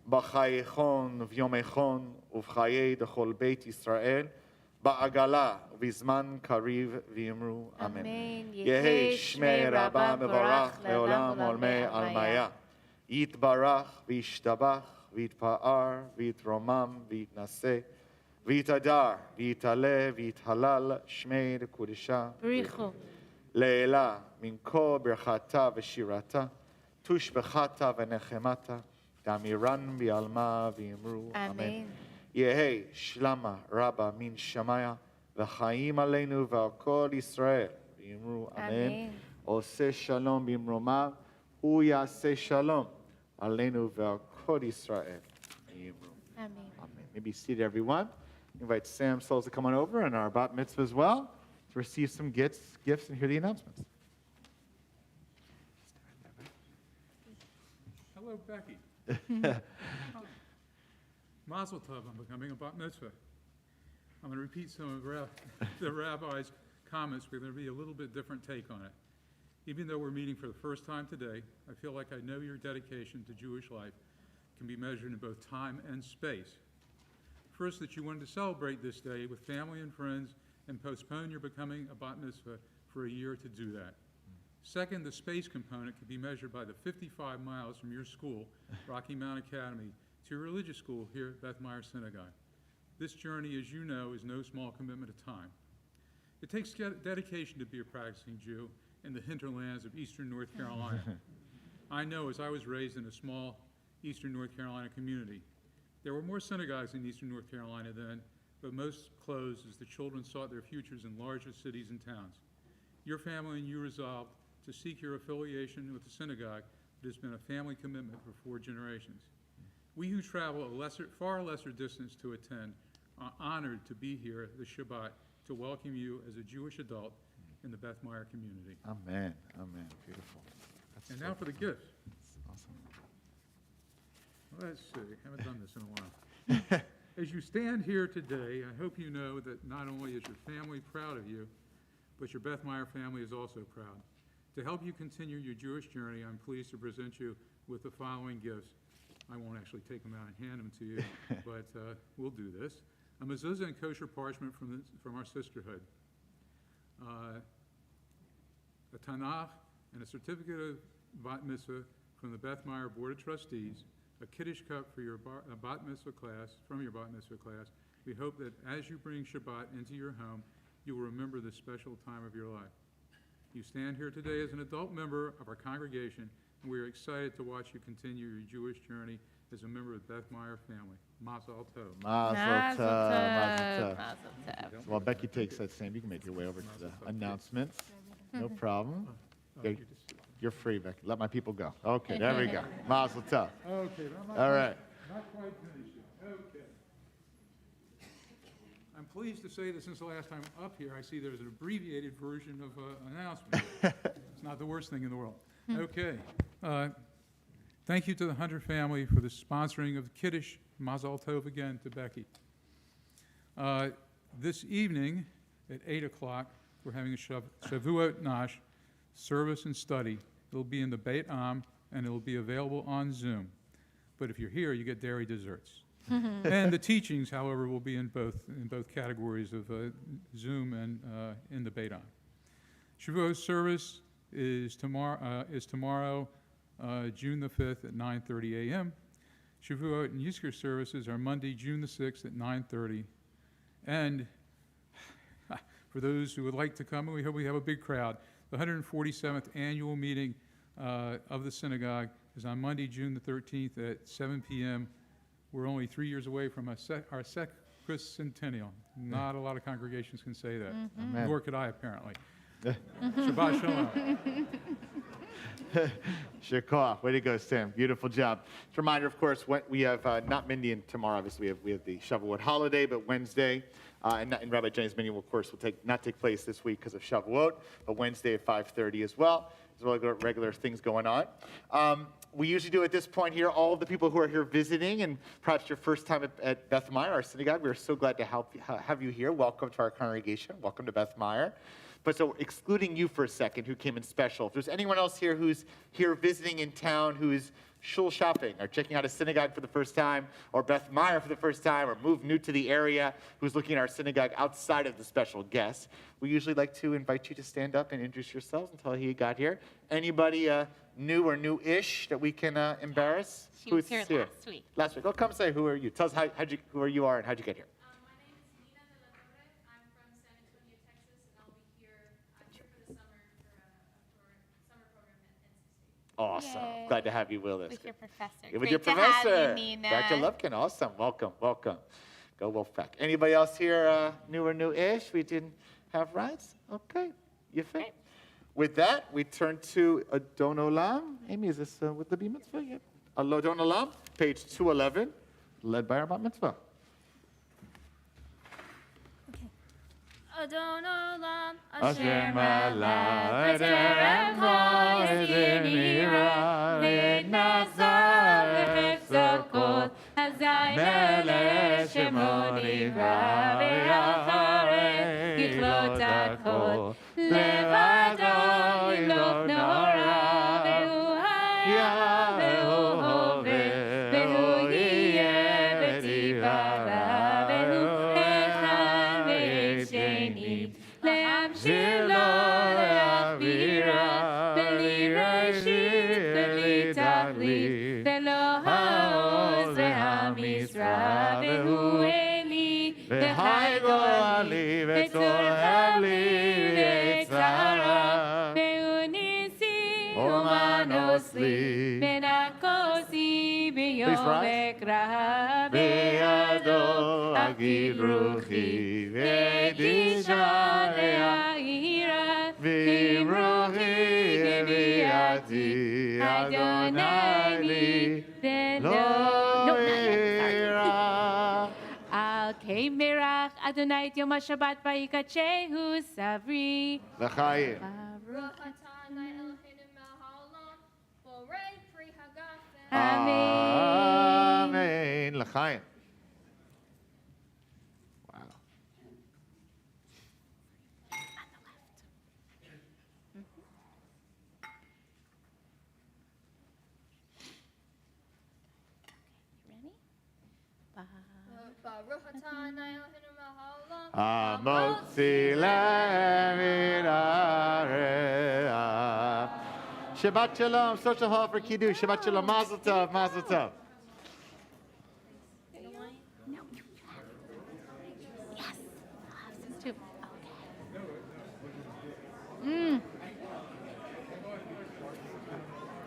בחייכון וביומייכון ובחיי דכל בית ישראל, בעגלה ובזמן קריב ויאמרו אמן. יהי שמי רבה מבורך לעולם עולמי עלמיה. יתברך וישתבח ויתפאר ויתרומם ויתנשא. ויתהדר, ויתעלה, ויתהלל, שמי לקודשה. בריחו. לעילה, מנקו ברכתה ושירתה, תושבחתה ונחמתה, תאמירן בעלמה ויאמרו אמן. יהי שלמה רבה מן שמיה, וחיים עלינו ועל כל ישראל, ויאמרו אמן. עושה שלום במרומיו, הוא יעשה שלום עלינו ועל כל ישראל, ויאמרו אמן. Maybe seated, everyone. Invite Sam Souls to come on over and our bat mitzvah as well to receive some gifts and hear the announcements. Hello, Becky. Mazel tov, I'm becoming a bat mitzvah. I'm going to repeat some of the rabbi's comments. We're going to be a little bit different take on it. Even though we're meeting for the first time today, I feel like I know your dedication to Jewish life can be measured in both time and space. First, that you wanted to celebrate this day with family and friends and postpone your becoming a bat mitzvah for a year to do that. Second, the space component can be measured by the 55 miles from your school, Rocky Mount Academy, to your religious school here at Beth Meyer Synagogue. This journey, as you know, is no small commitment of time. It takes dedication to be a practicing Jew in the hinterlands of eastern North Carolina. I know, as I was raised in a small eastern North Carolina community. There were more synagogues in eastern North Carolina then, but most closed as the children sought their futures in larger cities and towns. Your family and you resolved to seek your affiliation with the synagogue that has been a family commitment for 4 generations. We who travel a far lesser distance to attend are honored to be here this Shabbat to welcome you as a Jewish adult in the Beth Meyer community. Amen. Amen. Beautiful. And now for the gifts. Awesome. Let's see, haven't done this in a while. As you stand here today, I hope you know that not only is your family proud of you, but your Beth Meyer family is also proud. To help you continue your Jewish journey, I'm pleased to present you with the following gifts. I won't actually take them out and hand them to you, but we'll do this. A mezuzah and kosher parchment from our sisterhood. A Tanakh and a certificate of Bat Mitzvah from the Beth Meyer Board of Trustees, a Kiddush cup for your Bat Mitzvah class, from your Bat Mitzvah class. We hope that as you bring Shabbat into your home, you will remember this special time of your life. You stand here today as an adult member of our congregation, and we are excited to watch you continue your Jewish journey as a member of the Beth Meyer family. Mazel tov. Mazel tov. Mazel tov. While Becky takes that same, you can make your way over to the announcements. No problem. You're free, Becky. Let my people go. Okay, there we go. Mazel tov. Okay, all right. Not quite finished yet. Okay. I'm pleased to say that since the last time up here, I see there's an abbreviated version of announcement. It's not the worst thing in the world. Okay. Thank you to the Hunter family for the sponsoring of the Kiddush. Mazel tov again to Becky. This evening at 8 o'clock, we're having a Shavuot Nash service and study. It'll be in the Beit Am, and it'll be available on Zoom. But if you're here, you get dairy desserts. And the teachings, however, will be in both categories of Zoom and in the Beit Am. Shavuot service is tomorrow, June the 5th at 9:30 a.m. Shavuot and Yizkor services are Monday, June the 6th at 9:30. And for those who would like to come, and we hope we have a big crowd, the 147th annual meeting of the Synagogue is on Monday, June the 13th at 7 p.m. We're only 3 years away from our sesquicentennial. Not a lot of congregations can say that, nor could I, apparently. Shabbat Shalom. Shekah. Way to go, Sam. Beautiful job. Just a reminder, of course, we have not Mindy tomorrow. Obviously, we have the Shavuot holiday, but Wednesday, and Rabbi Jenny's meeting, of course, will not take place this week because of Shavuot, but Wednesday at 5:30 as well. There's regular things going on. We usually do at this point here, all of the people who are here visiting, and perhaps your first time at Beth Meyer, our synagogue, we are so glad to have you here. Welcome to our congregation. Welcome to Beth Meyer. But so excluding you for a second, who came in special, if there's anyone else here who's here visiting in town, who's shul shopping or checking out a synagogue for the first time, or Beth Meyer for the first time, or moved new to the area, who's looking at our synagogue outside of the special guests, we usually like to invite you to stand up and introduce yourselves and tell how you got here. Anybody new or new-ish that we can embarrass? She was here last week. Last week. Oh, come say, who are you? Tell us who you are and how'd you get here. My name is Nina de la Torre. I'm from San Antonio, Texas, and I'm here for the summer for a summer program at NC State. Awesome. Yay. Glad to have you with us. With your professor. With Great your to professor. have you, Nina. Dr. Lufkin. Awesome. Welcome. Go Wolfpack. Anybody else here new or new-ish? We didn't have rights? Okay. You fit. Great. With that, we turn to Adon Olam. Amy, is this with the B-Mitzvah? Yep. Adon Olam, page 211, led by our Bat Mitzvah. Adon Olam, Asher malach terem ha'ezir nira le'nazar echzokol melech shemo nivra ve'acharei yichlot hakol levado yimloch nora ve'hu haya ve'hu hoveh ve'hu yiyeh b'tzivara ve'hu echad ve'esh sheni le'amshir lo le'avira ve'li reshit ve'li tachlit ve'lo ha'oz ve'hamisra ve'hu eli ve'chaygo ali ve'tzorev li ve'tzara ve'hu nisi umanos li ve'nakosi b'yom ekra ve'ado agid ruchi ve'disha le'ahira ve'imruchi ve'vi'ati Adonai li ve'lo ira. Al Kei Merach Adonai et Yom HaShabbat Vayikachehu Savri. L'chaim. Baruch atah Eloheinu melech haolam, borei pri hagafen. Amen. L'chaim. Wow. Baruch atah Adonai Eloheinu melech haolam. Amotzi le'min ha'areach. Shabbat Shalom, social hall for Kiddush. Shabbat Shalom, Mazel Tov, Mazel Tov.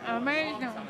Amazing.